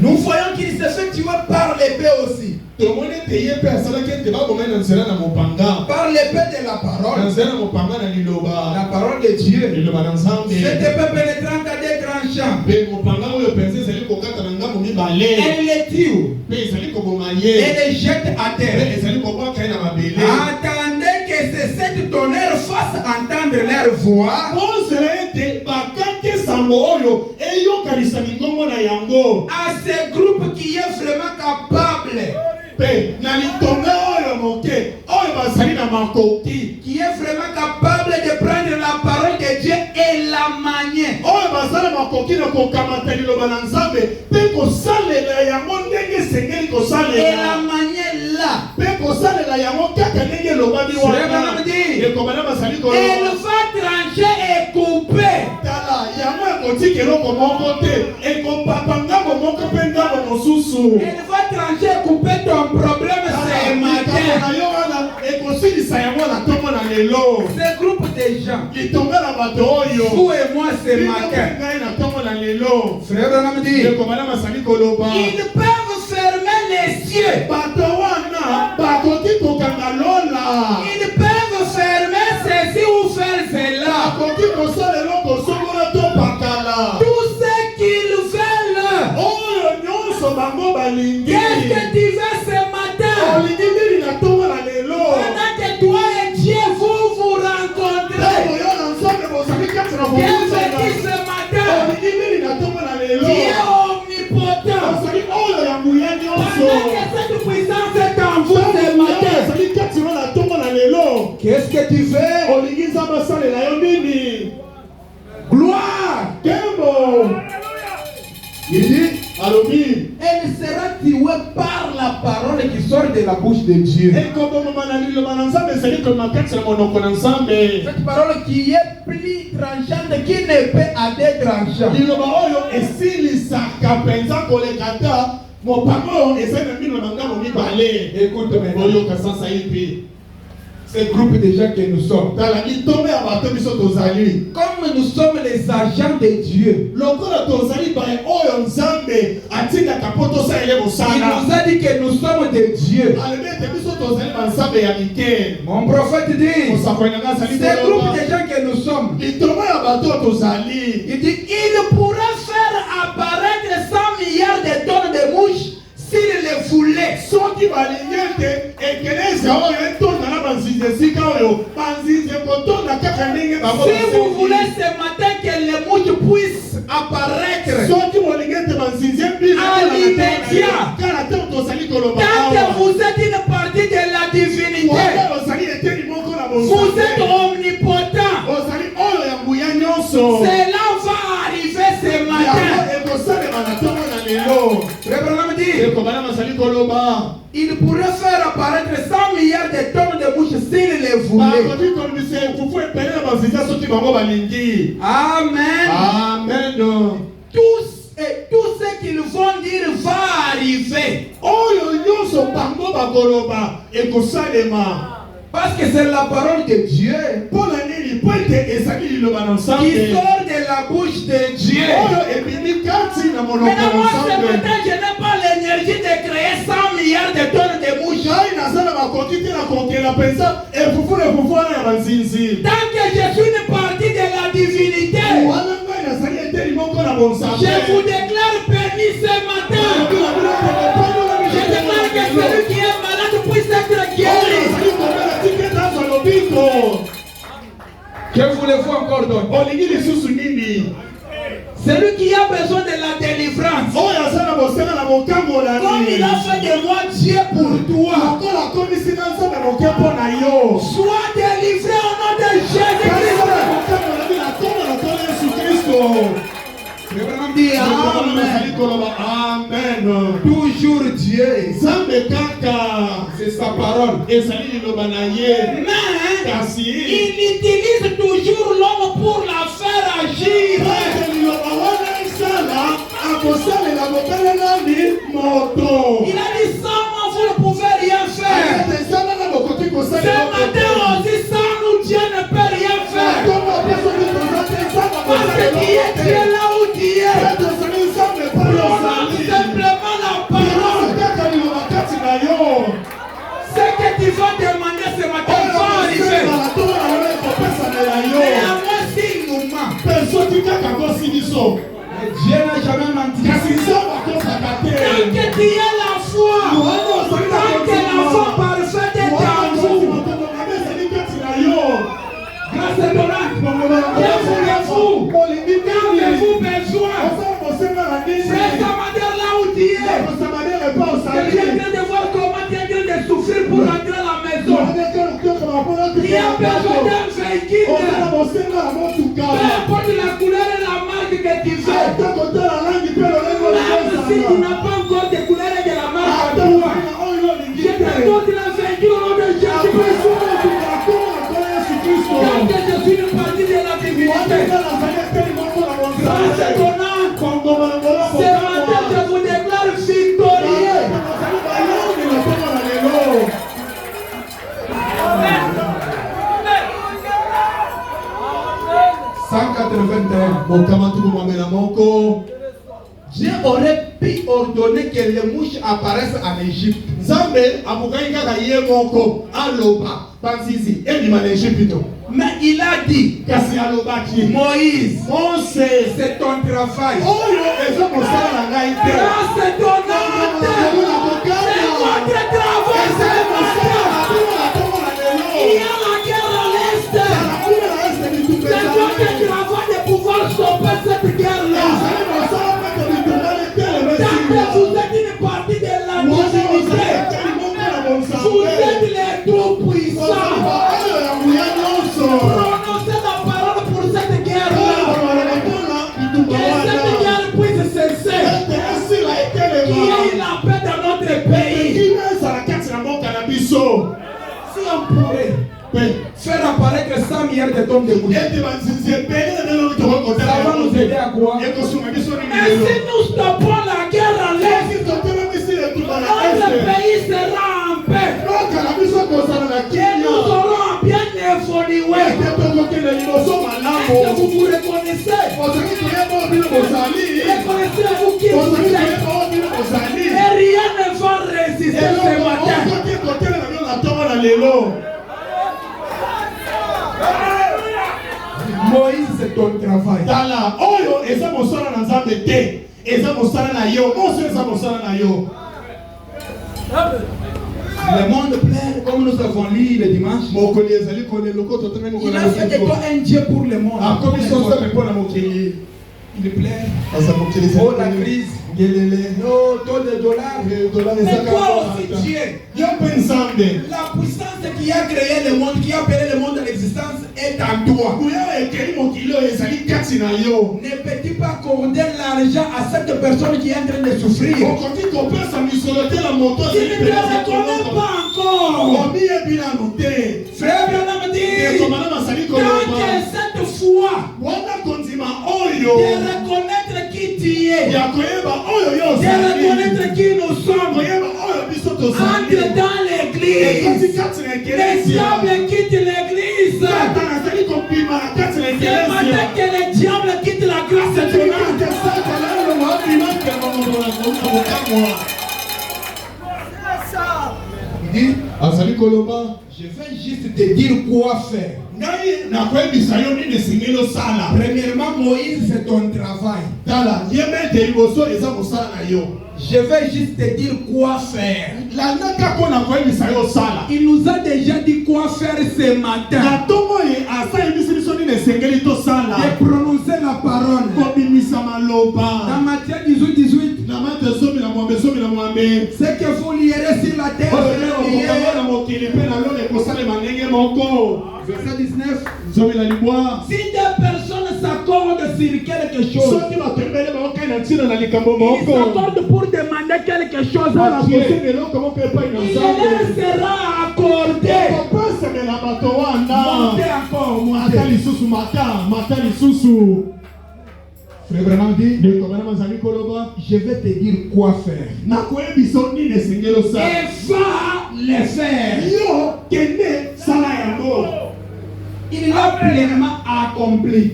Nous voyons qu'il s'effectue par l'épée aussi. Par l'épée de la parole. La parole de Dieu. Cette épée pénétrante à des grands champs. Elle les tue. Elle les jette à terre. Attendez que ces sept tonnerres fassent entendre leur voix. bango. À ce groupe qui est vraiment capable. Pe na litonga oyo moke oyo basali na makoki. Qui est vraiment capable de prendre la parole de Dieu et la manier. Oyo basala makoki na kokamata liloba na Nzambe pe kosalela yango ndenge sengeli Et kosalela. la manier là. Pe kosalela yango kaka ndenge lobami wana. Ekomana basali ko. Elle va trancher et couper. Tala yango ekoti keloko moko te. Ekopapa ngambo moko pe ngambo mosusu. Elle va trancher et couper ton problème ce matin. Ce groupe de gens, vous et moi ce matin, frère Branham dit, ils peuvent fermer les yeux. Ils peuvent fermer ceci ou faire cela. Tout ce qu'ils veulent. Qu'est-ce que tu veux ce matin? Pendant que toi et Dieu vous rencontrez. Bienvenue ce matin. Dieu omnipotent. Pendant que cette puissance est en vous ce matin. Qu'est-ce que tu fais? Gloire. Il dit, elle sera tuée par la parole qui sort de la bouche de Dieu. Cette parole qui est plus tranchante, qui ne peut être tranchante. Écoute-moi. Ce groupe de gens que nous sommes. Comme nous sommes les agents de Dieu. Il nous a dit que nous sommes de Dieu. Mon prophète dit, ce groupe de gens que nous sommes, il dit, il pourrait faire apparaître 100 milliards de tonnes de mouches s'il le voulait. Si vous voulez ce matin que les mouches puissent apparaître à l'immédiat, tant que vous êtes une partie de la divinité, vous êtes omnipotent. Cela va arriver ce matin. Il pourrait faire apparaître 100 milliards de tonnes de mouches s'il le voulait. Amen. Amen. Tout ce qu'ils vont dire va arriver. Parce que c'est la parole de Dieu qui sort de la bouche de Dieu. Maintenant, moi ce matin, je n'ai pas l'énergie de créer 100 milliards de tonnes de mouches. Tant que je suis une partie de la divinité, je vous déclare béni ce matin. Je déclare que celui qui est malade puisse être guéri. Que voulez-vous encore donner? Celui qui a besoin de la délivrance, comme il a fait de moi Dieu pour toi, sois délivré au nom de Jésus-Christ. Amen. Toujours Dieu. C'est sa parole. Mais il utilise toujours l'homme pour la faire agir. Il a dit sans moi vous ne pouvez rien faire. Ce matin aussi sans nous Dieu ne peut rien faire. Parce que qui est Dieu là où tu es. Prononce simplement la parole. Ce que tu vas demander ce matin va arriver. Mais à moi s'il nous ment. Dieu n'a jamais menti. Tant que tu es là Si tu n'as pas encore découvert de la marque à toi, je te donne la vainqueur au nom de Jésus-Christ. Quand je suis une partie de la divinité, grâce à ton âme, ce matin je vous déclare victorieux. 181. Dieu aurait pu ordonner que les mouches apparaissent en Égypte. Mais il a dit, Moïse, c'est ton travail. Grâce à ton âme, c'est votre travail. Il y a la guerre à l'Est. C'est votre travail de pouvoir stopper cette guerre-là. Vous êtes une partie de la divinité. Vous êtes les troupes puissants. Prononcez la parole pour cette guerre-là. Que cette guerre puisse cesser. Qu'il y ait la paix dans notre pays. Si on pourrait faire apparaître 100 milliards de tonnes de bouche, ça va nous aider à quoi? Et si nous stoppons la guerre en l'Est, notre pays sera en paix. Et nous aurons bien évolué. Est-ce que vous vous reconnaissez? Reconnaissez-vous qui vous êtes? Et rien ne va résister ce matin. Moïse, c'est ton travail. Le monde pleure, comme nous avons lu le dimanche. Il a fait de toi un Dieu pour le monde. Il pleure. Oh, la crise. Oh, taux de dollars. Mais toi aussi, Dieu. La puissance qui a créé le monde, qui a appelé le monde à l'existence, est en toi. Ne peux-tu pas accorder l'argent à cette personne qui est en train de souffrir? Tu ne te reconnais pas encore. Frère Branham dit, quand cette foi de reconnaître qui tu es, de reconnaître qui nous sommes, entre dans l'église. Les diables quittent l'église. C'est le matin que les diables quittent la grâce de Dieu. Je vais juste te dire quoi faire. Premièrement, Moïse, c'est ton travail. Je vais juste te dire quoi faire. Il nous a déjà dit quoi faire ce matin. De prononcer la parole. Dans Matthieu 18. Ce que vous lierez sur la terre. Verset 19. Si deux personnes s'accordent sur quelque chose, ils s'accordent pour demander quelque chose à Dieu, il leur sera accordé. Montez encore, Frère Branham dit, je vais te dire quoi faire. Et va le faire. Il l'a pleinement accompli.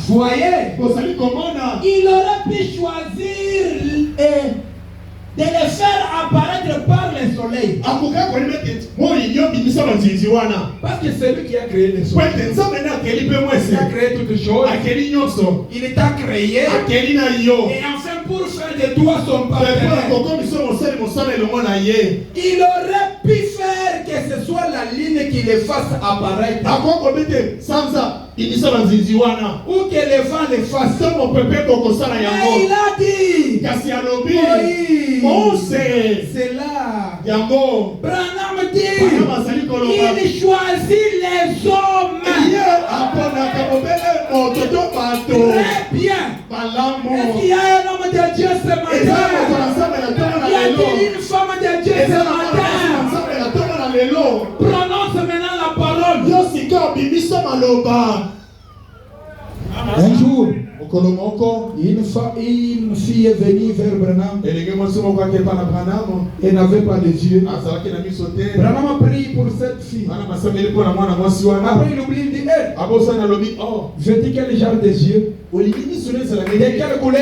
Voyez, il aurait pu choisir de le faire apparaître par le soleil. Parce que c'est lui qui a créé le soleil. Il a créé toutes choses. Il t'a créé. Et enfin, pour faire de toi son partenaire, il aurait pu faire que ce soit la ligne qui le fasse apparaître. Ou que le vent le fasse. Mais il a dit, oui, c'est là. Branham dit, il choisit les hommes. Très bien. Est-ce qu'il y a un homme de Dieu ce matin? Y a-t-il une femme de Dieu ce matin? Prononce maintenant la parole. Un jour, une fille est venue vers Branham. Elle n'avait pas de yeux. Branham a prié pour cette fille. Après, il oublie, il dit, hey, je dis quel genre de yeux? De quelle couleur?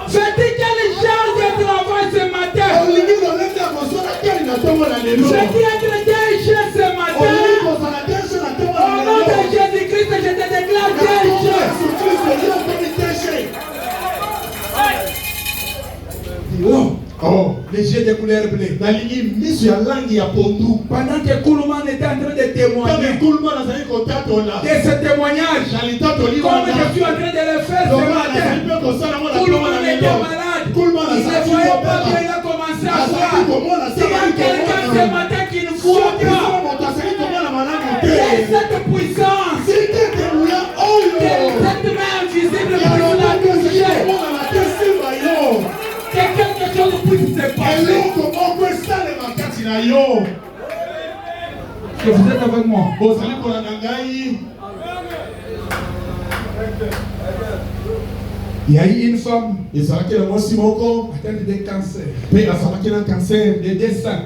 Je dis quel genre de travail ce matin? Je dis être déchets ce matin. Au nom de Jésus-Christ, je te déclare déchet. Oh, les yeux de couleur bleue. Pendant que Koulouman était en train de témoigner de ce témoignage, comme je suis en train de le faire ce matin, Koulouman était malade. Il ne voyait pas bien, il a commencé à voir. S'il y a quelqu'un ce matin qui ne voit pas, quelle est cette puissance? Cette main invisible pour la toucher. Que quelque chose puisse se passer. Est-ce que vous êtes avec moi? Il y a eu une femme atteinte de cancer, de dessin.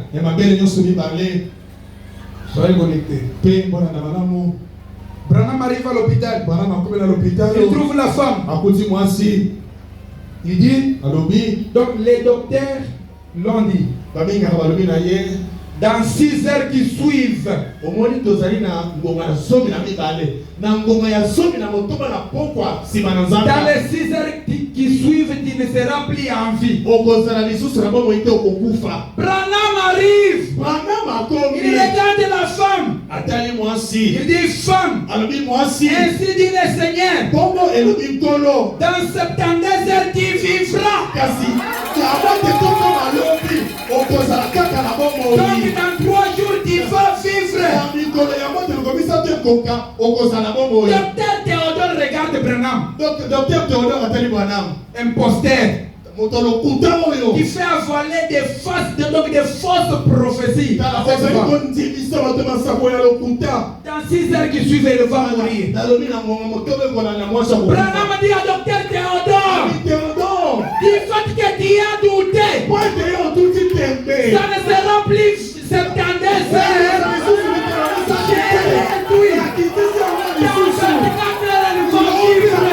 Soyez connectés. Branham arrive à l'hôpital. Il trouve la femme. Il dit, donc les docteurs l'ont dit, dans 6 heures qui suivent, dans les 6 heures qui suivent, tu ne seras plus en vie. Branham arrive. Il regarde la femme. Il dit, femme, ainsi dit le Seigneur, dans 72 heures tu vivras. Donc dans 3 jours tu vas vivre. Docteur Théodore regarde Branham. Imposteur. Qui fait avaler des fausses prophéties. Dans 6 heures qui suivent, elle va mourir. Branham dit à docteur Théodore, du fait que tu as douté, ça ne sera plus 72 heures. J'ai réduit. Dans 24 heures, elle va vivre.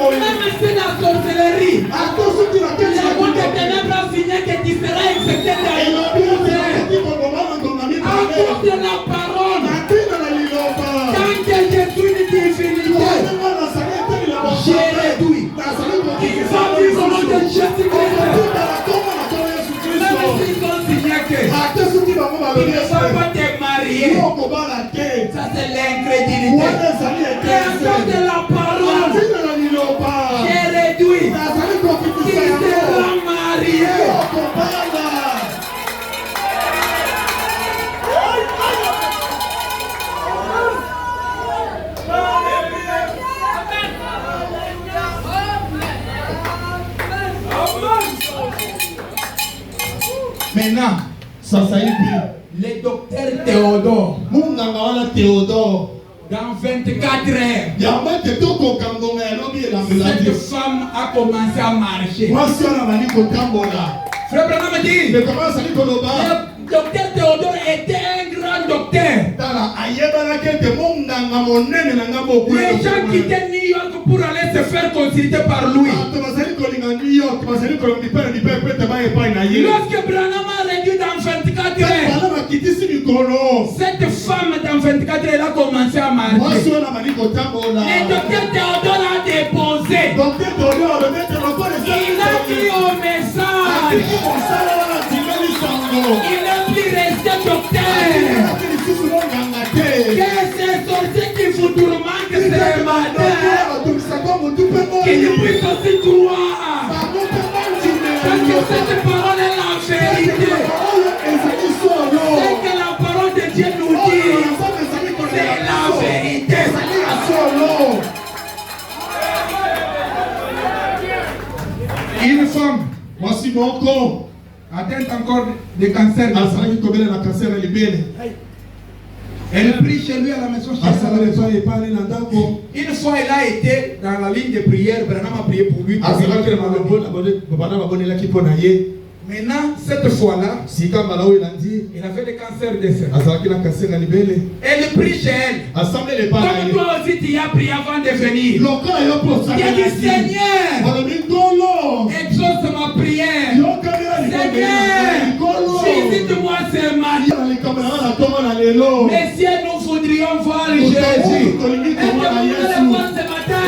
Même si la sorcellerie, le monde des ténèbres a signé que tu seras exécuté dans une à cause de la parole. Tant que je suis une divinité, j'ai réduit. Il va vivre au nom de Jésus-Christ. Même s'ils ont signé que tu ne vas pas te marier, ça c'est l'incrédulité. Et à cause de la parole, j'ai réduit. Qui sera marié. Maintenant, le docteur Théodore, dans 24 heures, cette femme a commencé à marcher. Frère Branham dit, le docteur Théodore était un grand docteur. Les gens quittaient New York pour aller se faire consulter par lui. Lorsque Branham a réduit dans 24 heures, cette femme dans 24 heures elle a commencé à marcher. Le docteur Théodore a déposé. Il a dit au message, il n'est plus resté docteur. Que ces sorciers qui vous tourmentent ce matin, qu'ils puissent aussi croire. Parce que cette parole est la vérité. C'est que la parole de Dieu nous dit, c'est la vérité. Solo. Une femme Voici mon corps. atteinte encore de cancer. Azalaki kobela na cancer ya libele. Elle prie chez lui à la maison. Azalaki epai epai na ndako. Une fois, il a été dans la ligne de prière. Branham a prié pour lui. Azalaki na malombo bana babonelaki mpo na ye. Maintenant, cette fois-là, Sika mbala oyo elandi. il avait le cancer de sein. Azalaki na cancer ya libele. Elle prie chez elle. Assemblée epai na Comme ye. toi aussi, tu as prié avant de venir. Lokola yo mpo Il a dit, Seigneur, balobi nkolo. exauce ma prière. Yokangela Seigneur, visite-moi ce matin. likamela na tongo na lelo. Messieurs, nous voudrions voir Jésus. Est-ce que vous voulez le voir ce matin?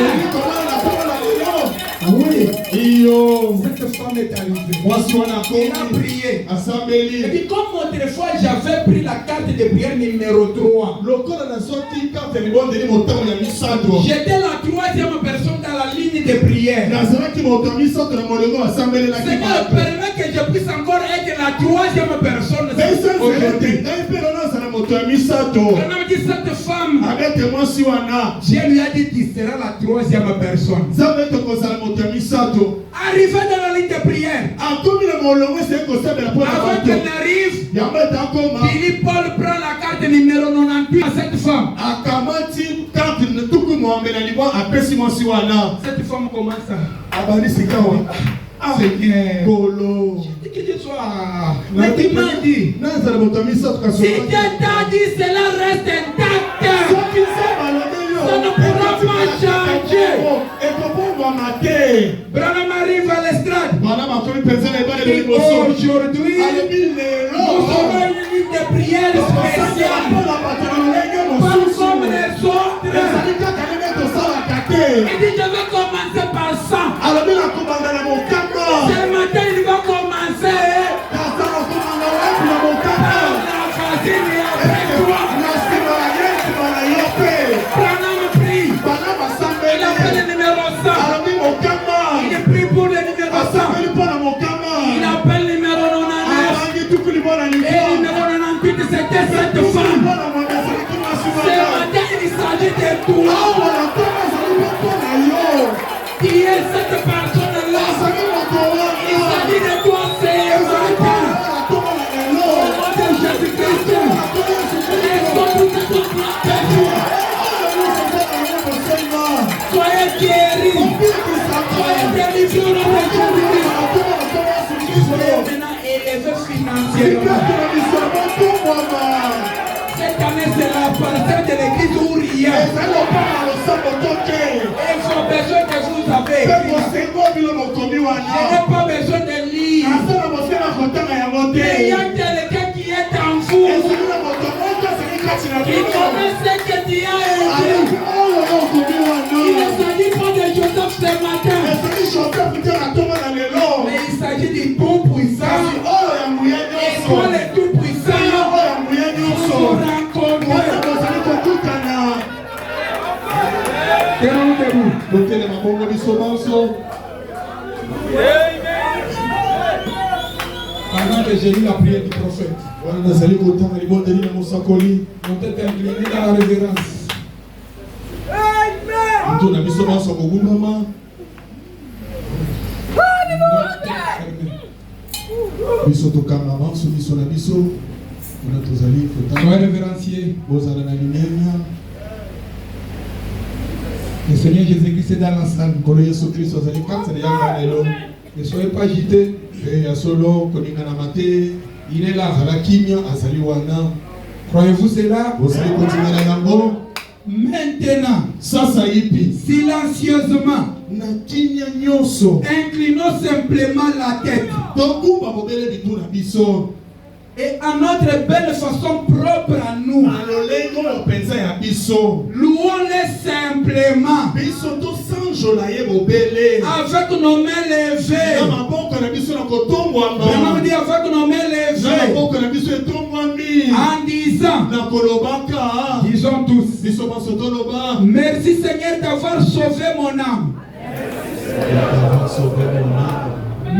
Oui. Iyo. Cette femme est arrivée. Mwasi wana Elle a komi. prié. Et Asambeli. puis comme autrefois j'avais pris la carte de prière numéro 3. Lokola na soki karte libondeli motango ya misato. J'étais la troisième personne dans la ligne de prière. Nazalaki moto misato na molongo asambeli na Seigneur, kibato. permet que je puisse encore être la troisième personne. Pesa aujourd'hui. zelete. Ngai mpe lona azala moto ya misato. On a dit cette femme. Abete mwasi wana. Dieu lui a dit tu seras la troisième personne. Nzambe tokozala moto ya misato. Arrivé dans la ligne de prière. Akomi na molongo ese kosambela mpo na Avant bato. qu'elle n'arrive, Yango etakoma. Philippe Paul prend la carte numéro 98 à cette femme. Akamati karte tuku mwambe na libwa apesi mwasi wana. Cette femme commence à Abali sikawa. Seigneur. Kolo. Que Dieu soit. Mais tu m'as dit, Nazala moto ya misato kaso. si Dieu t'a dit cela reste intact, Soki nzambe alobeli yo. ça ne pourra pas changer. Ekobongwama te. Branham arrive à l'estrade. Bana makomi mpenza na ebale Et liboso. aujourd'hui, Alobi nous lelo. aurons une ligne de prière spéciale. Mpona bato na lolenge Pas mosusu. comme les autres. Ezali kaka ndenge tosalaka te. Il dit, je vais commencer par ça. Alobi nakobanda na mokama. Ce matin, il va commencer Kasa nakobanda wapi na par mokama. la facile et après toi. Na nsima na ye nsima na yo pe. Branham prie. Bana Il basambeli. appelle le numéro 100. Alobi mokama. Il prie pour le numéro 100. Asambeli mpona mokama. Il appelle le numéro 99. Arangi tuku limona Et le libo. numéro 98, c'était cette femme. Mpona mwambe ezalaki mwasi Ce wana. matin, il s'agit de toi. Awa na ntoma ezali mpe mpona yo. Qui est cette personne-là? Ezali moto Il wana. s'agit de toi, c'est Ezali mpe matin. na ntoma na lelo. Au nom de Jésus-Christ. Soyez guéris. Soyez délivrés au nom de Jésus-Christ. Soyez maintenant élevés financièrement. Cette année, c'est la partie de l'église où rien. Il faut besoin que vous avez. Je n'ai pas besoin de lire. Mais il y a quelqu'un qui est en vous. Qui connaît ce que tu as aidé. Il ne s'agit pas de Joseph ce matin. Mais il s'agit du tout puissant. Et toi, le tout puissant, nous rencontrons. Tenons debout. Pendant que j'ai lu la prière du prophète, mon tête inclinée dans la révérence. biso tokanga maso biso na biso wana tozali Soyez révérenciés. bozala na limemia. Le Seigneur Jésus-Christ est dans la salle. Nkolo Yesu Kristo azali kati na yanga lelo. Ne soyez pas agités. Mpe ya solo koningana te. Il est là. Azala kimia azali wana. Croyez-vous cela? Bozali kotimela yango. Maintenant, Sasa ipi silencieusement, na kimia nyonso inclinons simplement la tête tokumba bobele bitu na biso et à notre belle façon propre à nous. na lolenge oyo mpenza ya biso. Louons-les simplement Biso tosanjola ye bobele avec nos mains na levées. maboko na biso na Vraiment kotombwama dit avec nos mains na levées maboko na biso etombwami en disant, na kolobaka disons tous, biso baso toloba merci Seigneur d'avoir sauvé mon âme.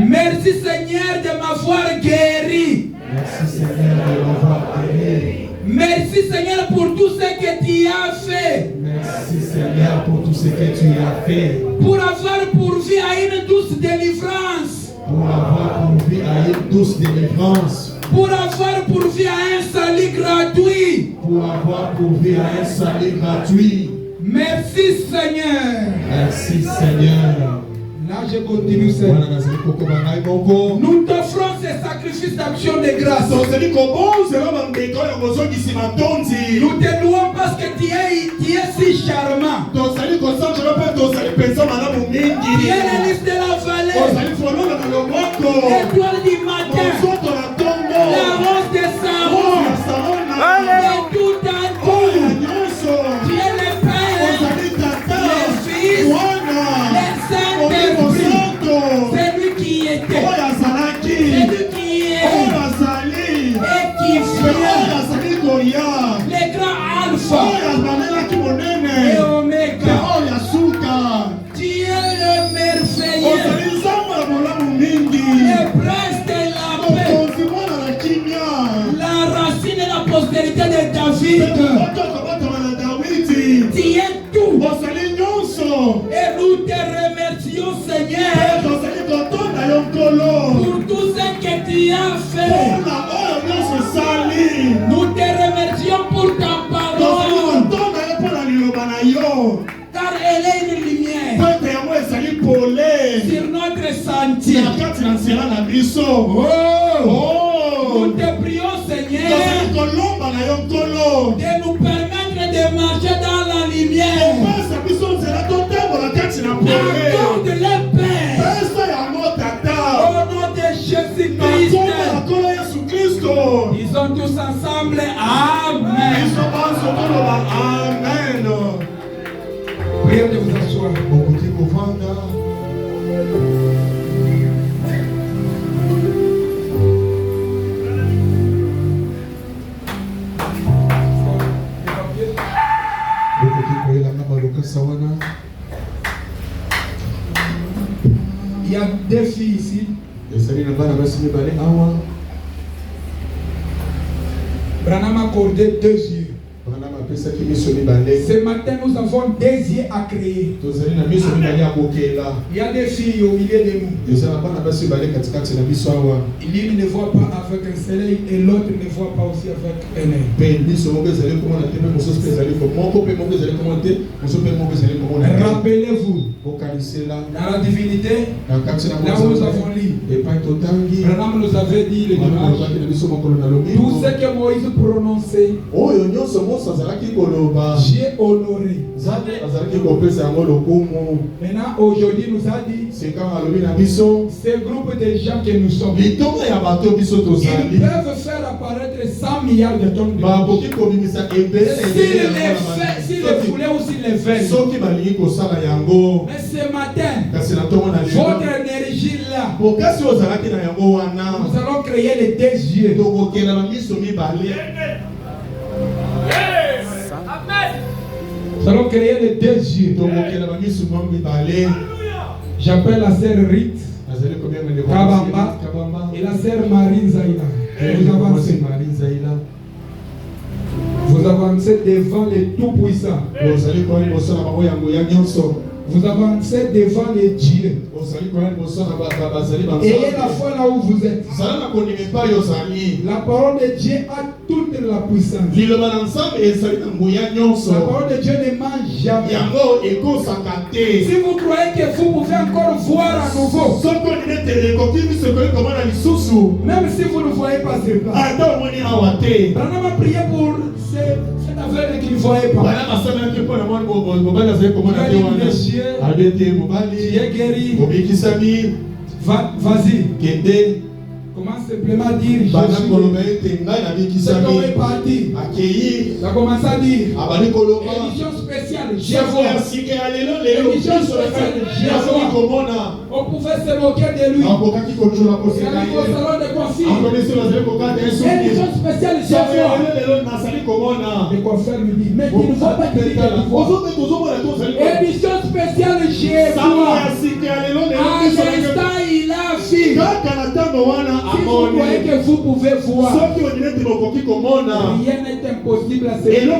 Merci Seigneur de m'avoir guéri. Merci Seigneur de m'avoir aimé. Merci Seigneur pour tout ce que tu as fait. Merci Merci Seigneur pour tout ce que tu as fait. Pour avoir pourvu à une douce délivrance. Pour avoir pourvu à une douce délivrance. Pour avoir pourvu à un salut gratuit. Pour avoir pourvu à un salut gratuit. Merci Seigneur. Merci Seigneur. Là je continue Seigneur. Nous t'offrons ces sacrifices d'action de grâce. Nous te louons parce que tu es si charmant. Tu es la liste de la vallée. L'étoile du matin. La rose des Sarons. Et tout un tout. Tu es le Père, le Fils, le Saint-Esprit. C'est lui qui était. C'est lui qui est. Et qui vient. Le grand Alpha. Et Oméga. Tu es le merveilleux. Le prince de la paix. La racine et la postérité de David. Tu es tout. Et nous te remercions Seigneur pour tout ce que tu as fait. Nous te remercions pour ta parole. Car elle est une lumière sur notre sentier. Nous te prions Seigneur de nous permettre de marcher dans la lumière. Accorde le Père. Au nom de Jésus-Christ. Disons tous ensemble Amen. Priez de vous asseoir. Il y a deux filles ici. Branham a accordé 2 yeux. Ce matin, nous avons 2 yeux à créer. Il y a des filles au milieu de nous. L'une ne voit pas avec un soleil et l'autre ne voit pas aussi avec un œil. Rappelez-vous, dans la divinité, là où nous avons lu, Branham nous avait dit le dimanche, tout ce que Moïse prononçait, j'ai honoré. Maintenant, aujourd'hui, nous a dit, ce groupe de gens que nous sommes, ils peuvent faire apparaître 100 milliards de tonnes de s'ils le voulaient ou s'ils le veulent. Mais ce matin, votre énergie là, nous allons créer les 2 yeux. Nous allons créer les 2 yeux. J'appelle la sœur Rite Kabamba et la sœur Marine Zaïla. Vous avancez devant les tout-puissants. Vous avancez devant les dieux. Ayez la foi là où vous êtes. La parole de Dieu a toute la puissance. La parole de Dieu ne mange jamais. Si vous croyez que vous pouvez encore voir à nouveau, même si vous ne voyez pas ce plan, Branham a prié pour cet aveugle qui ne voyait pas. Tu es guéri. Vas-y. Commence simplement à dire c'est comme est parti. Il a commencé à dire émission spéciale, je vois. Émission spéciale, je vois. On pouvait se moquer de lui. Il allait au salon de coiffure. Émission spéciale, je vois. Le coiffeur lui dit, mais tu ne vois pas que tu émission spéciale, je vois. À l'instant, il a vu. Si vous croyez que vous pouvez voir, rien n'est impossible à ce niveau.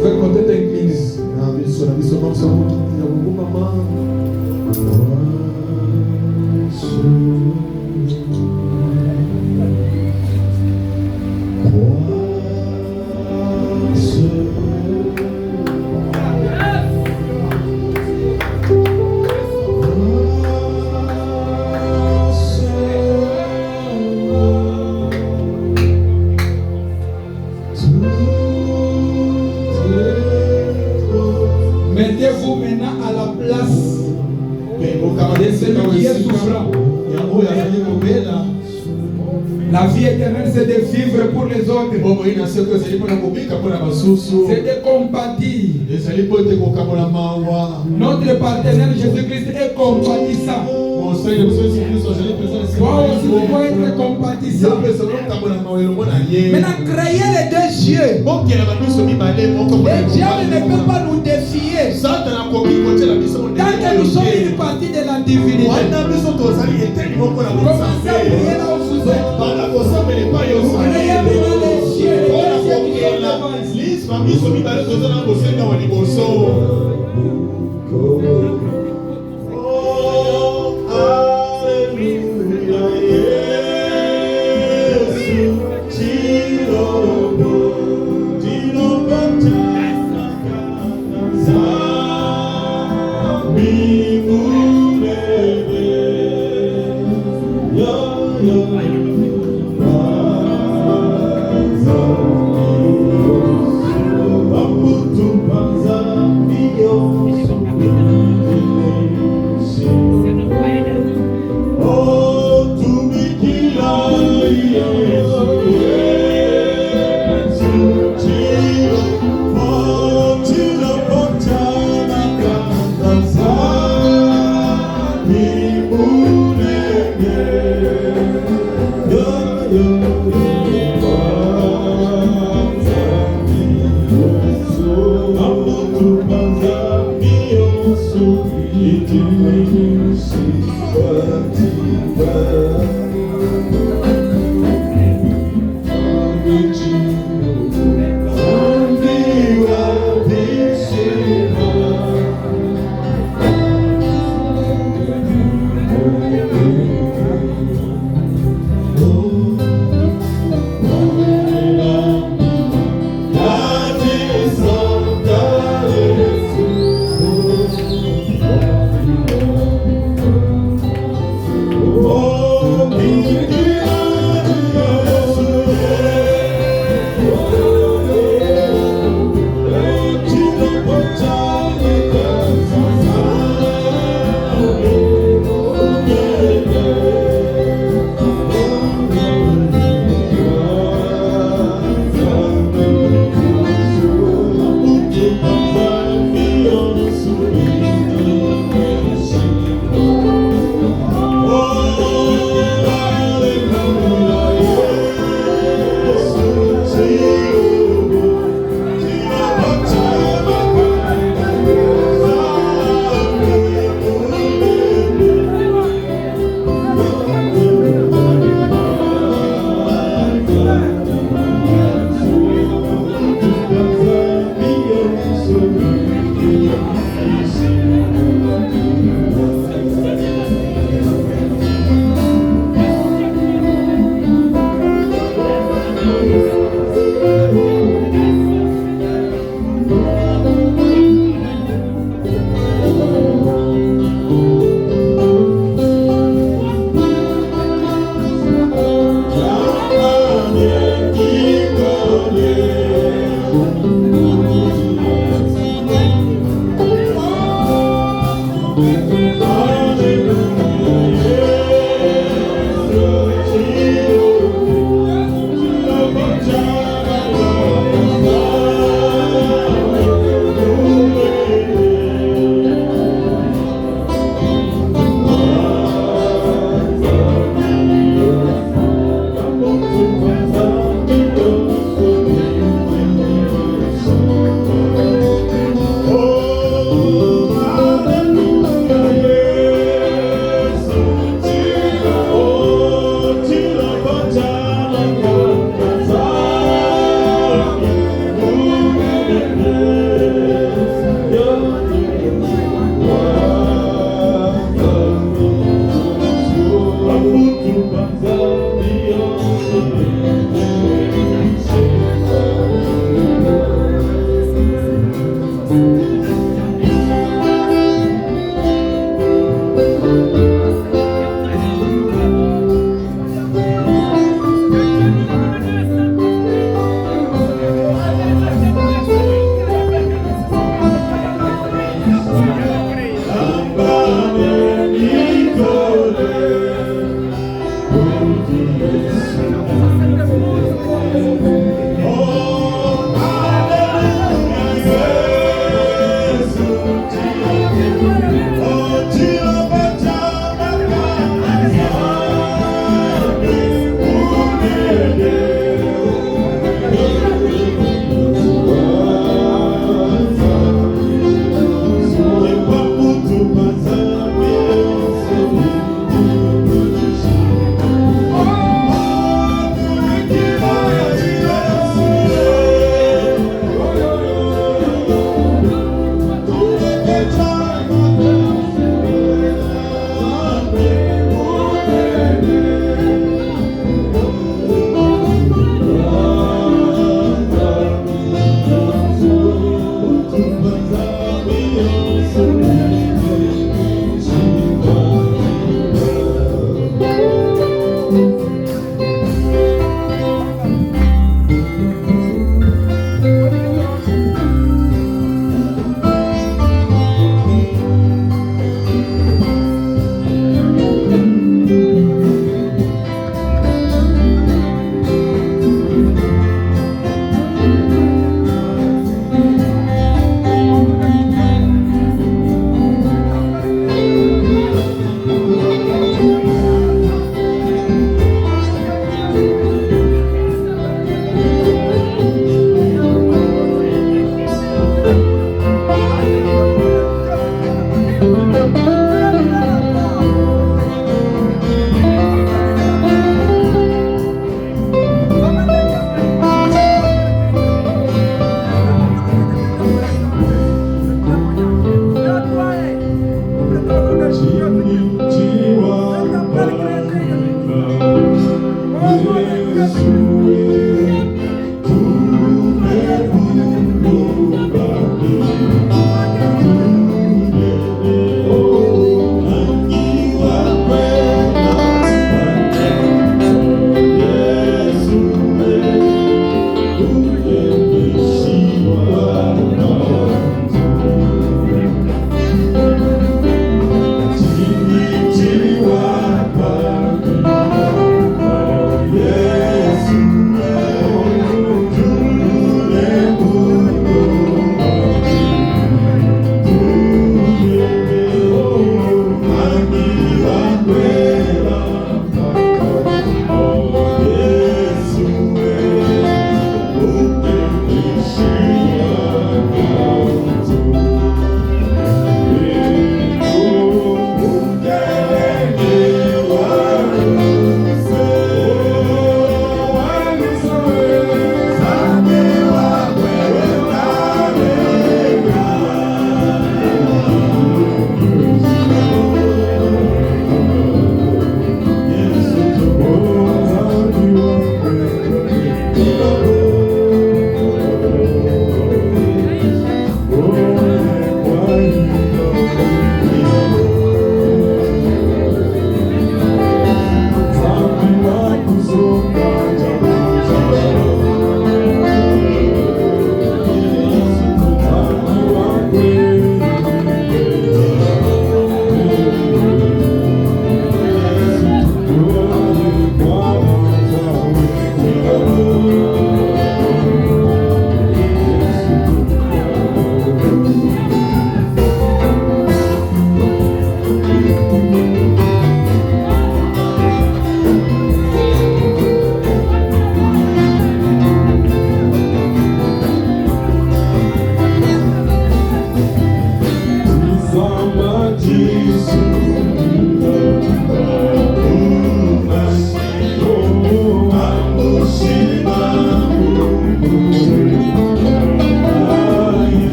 Avec votre tête inclinée. Mettez-vous maintenant à la place de celui qui est souffrant. La vie éternelle, c'est de vivre pour les autres. C'est de compatir. Notre partenaire Jésus-Christ est compatissant. Toi aussi, tu dois être compatissant. Maintenant, créer les deux yeux. Le diable ne peut pas nous défier. Tant que nous sommes une partie de la divinité. Commencez à prier là où vous êtes. Créez maintenant les yeux.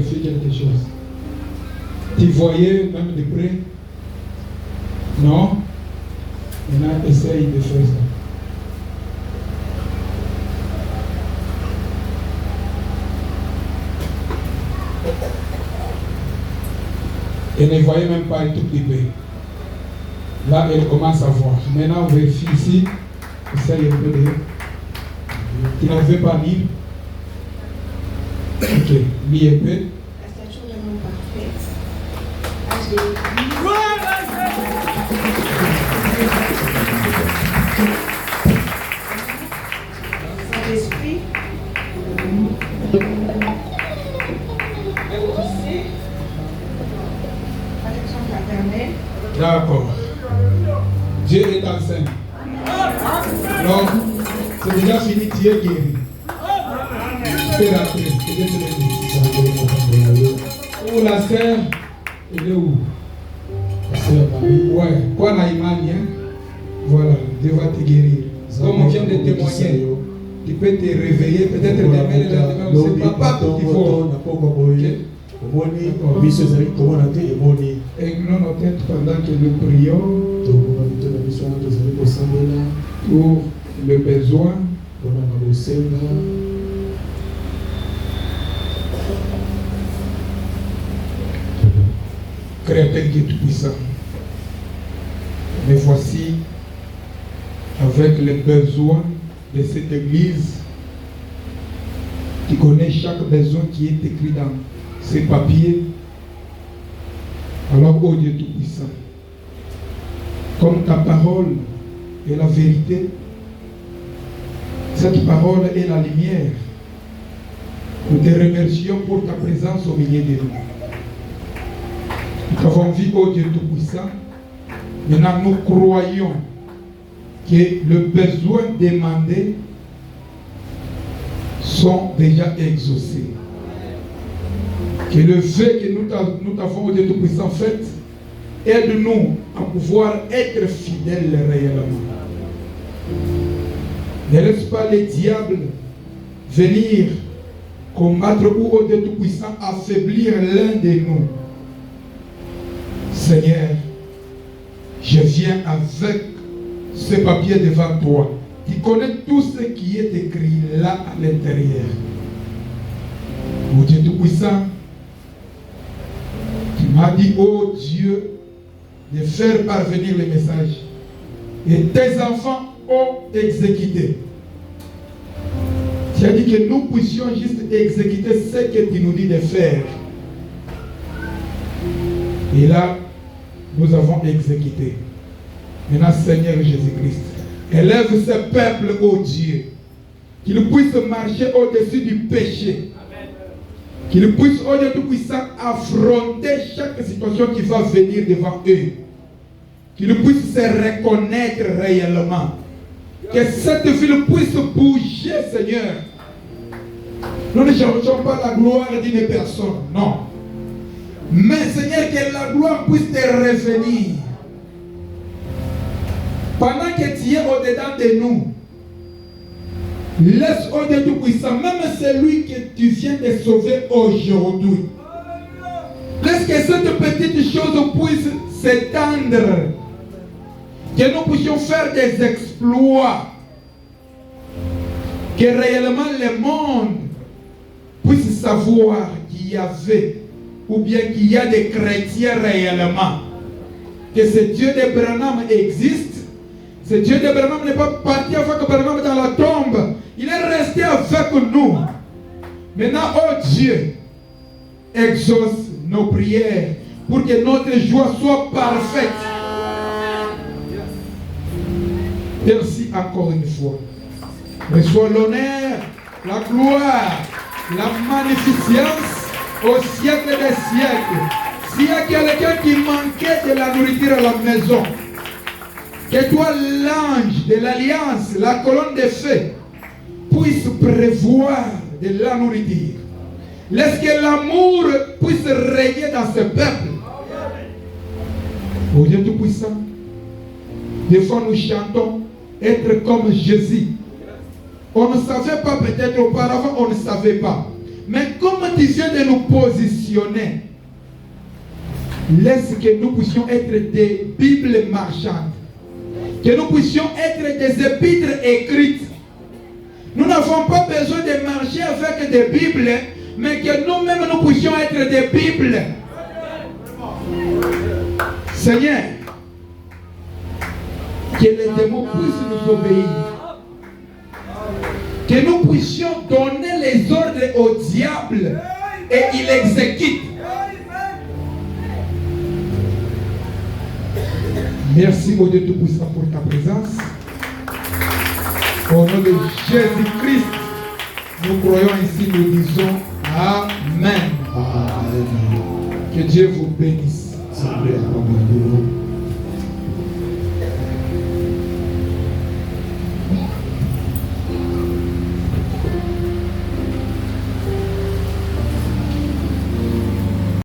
fait quelque chose. Tu voyais même de près? Non? Maintenant, essaye de faire ça. Elle ne voyait même pas un tout petit peu. Là, elle commence à voir. Maintenant, on vérifie ici. Essaye un peu de... Tu n'en veux pas lire? Ok, lis un peu. La stature d'un homme parfaite. Âge de Saint-Esprit. Protection paternelle. D'accord. Dieu est enceint. Donc, c'est déjà fini, tu es guéri. Tu peux rentrer. Où la sœur, elle est où? La sœur Marie. Ouais, quoi la imani, hein? Voilà, Dieu va te guérir. Comme on vient de témoigner, tu peux te réveiller, peut-être demain, le lendemain, on ne sait pas qu'il faut. Aignons nos têtes pendant que nous prions pour le besoin. Créateur qui est tout-puissant. Mais voici, avec les besoins de cette église, qui connaît chaque besoin qui est écrit dans ces papiers. Alors, ô Dieu tout-puissant, comme ta parole est la vérité, cette parole est la lumière. Nous te remercions pour ta présence au milieu de nous. Nous avons vu, ô Dieu tout-puissant, maintenant nous croyons que le besoin demandé sont déjà exaucés. Que le fait que nous t'avons, ô Dieu tout-puissant, fait, aide-nous à pouvoir être fidèles réellement. Ne laisse pas les diables venir combattre ou, ô Dieu tout-puissant, affaiblir l'un de nous. Seigneur, je viens avec ce papier devant toi. Tu connais tout ce qui est écrit là à l'intérieur. Ô Dieu tout-puissant, tu m'as dit, ô Dieu, de faire parvenir le message. Et tes enfants ont exécuté. Tu as dit que nous puissions juste exécuter ce que tu nous dis de faire. Et là, nous avons exécuté. Maintenant, Seigneur Jésus-Christ, élève ce peuple, ô Dieu, qu'il puisse marcher au-dessus du péché. Qu'il puisse, ô Dieu tout-puissant, affronter chaque situation qui va venir devant eux. Qu'il puisse se reconnaître réellement. Que cette ville puisse bouger, Seigneur. Nous ne cherchons pas la gloire d'une personne, non. Mais Seigneur, que la gloire puisse te revenir. Pendant que tu es au-dedans de nous, laisse au Dieu tout-puissant, même celui que tu viens de sauver aujourd'hui. Laisse que cette petite chose puisse s'étendre. Que nous puissions faire des exploits. Que réellement le monde puisse savoir qu'il y avait, ou bien qu'il y a des chrétiens réellement. Que ce Dieu de Branham existe. Ce Dieu de Branham n'est pas parti avec Branham dans la tombe. Il est resté avec nous. Maintenant, oh Dieu, exauce nos prières pour que notre joie soit parfaite. Merci encore une fois. Reçois l'honneur, la gloire, la magnificence au siècle des siècles. S'il y a quelqu'un qui manquait de la nourriture à la maison, que toi, l'ange de l'alliance, la colonne de feu, puisse prévoir de la nourriture. Laisse que l'amour puisse régner dans ce peuple. Oh Dieu Tout-Puissant, des fois nous chantons être comme Jésus. On ne savait pas, peut-être auparavant, on ne savait pas. Mais comme disons de nous positionner, laisse que nous puissions être des Bibles marchandes, que nous puissions être des épîtres écrites. Nous n'avons pas besoin de marcher avec des Bibles, mais que nous-mêmes nous puissions être des Bibles. Seigneur, que les démons puissent nous obéir. Que nous puissions donner les ordres au diable et il exécute. Merci, mon Dieu Tout-Puissant, pour ta présence. Au nom de Jésus-Christ, nous croyons ainsi, nous disons Amen. Amen. Que Dieu vous bénisse. Amen.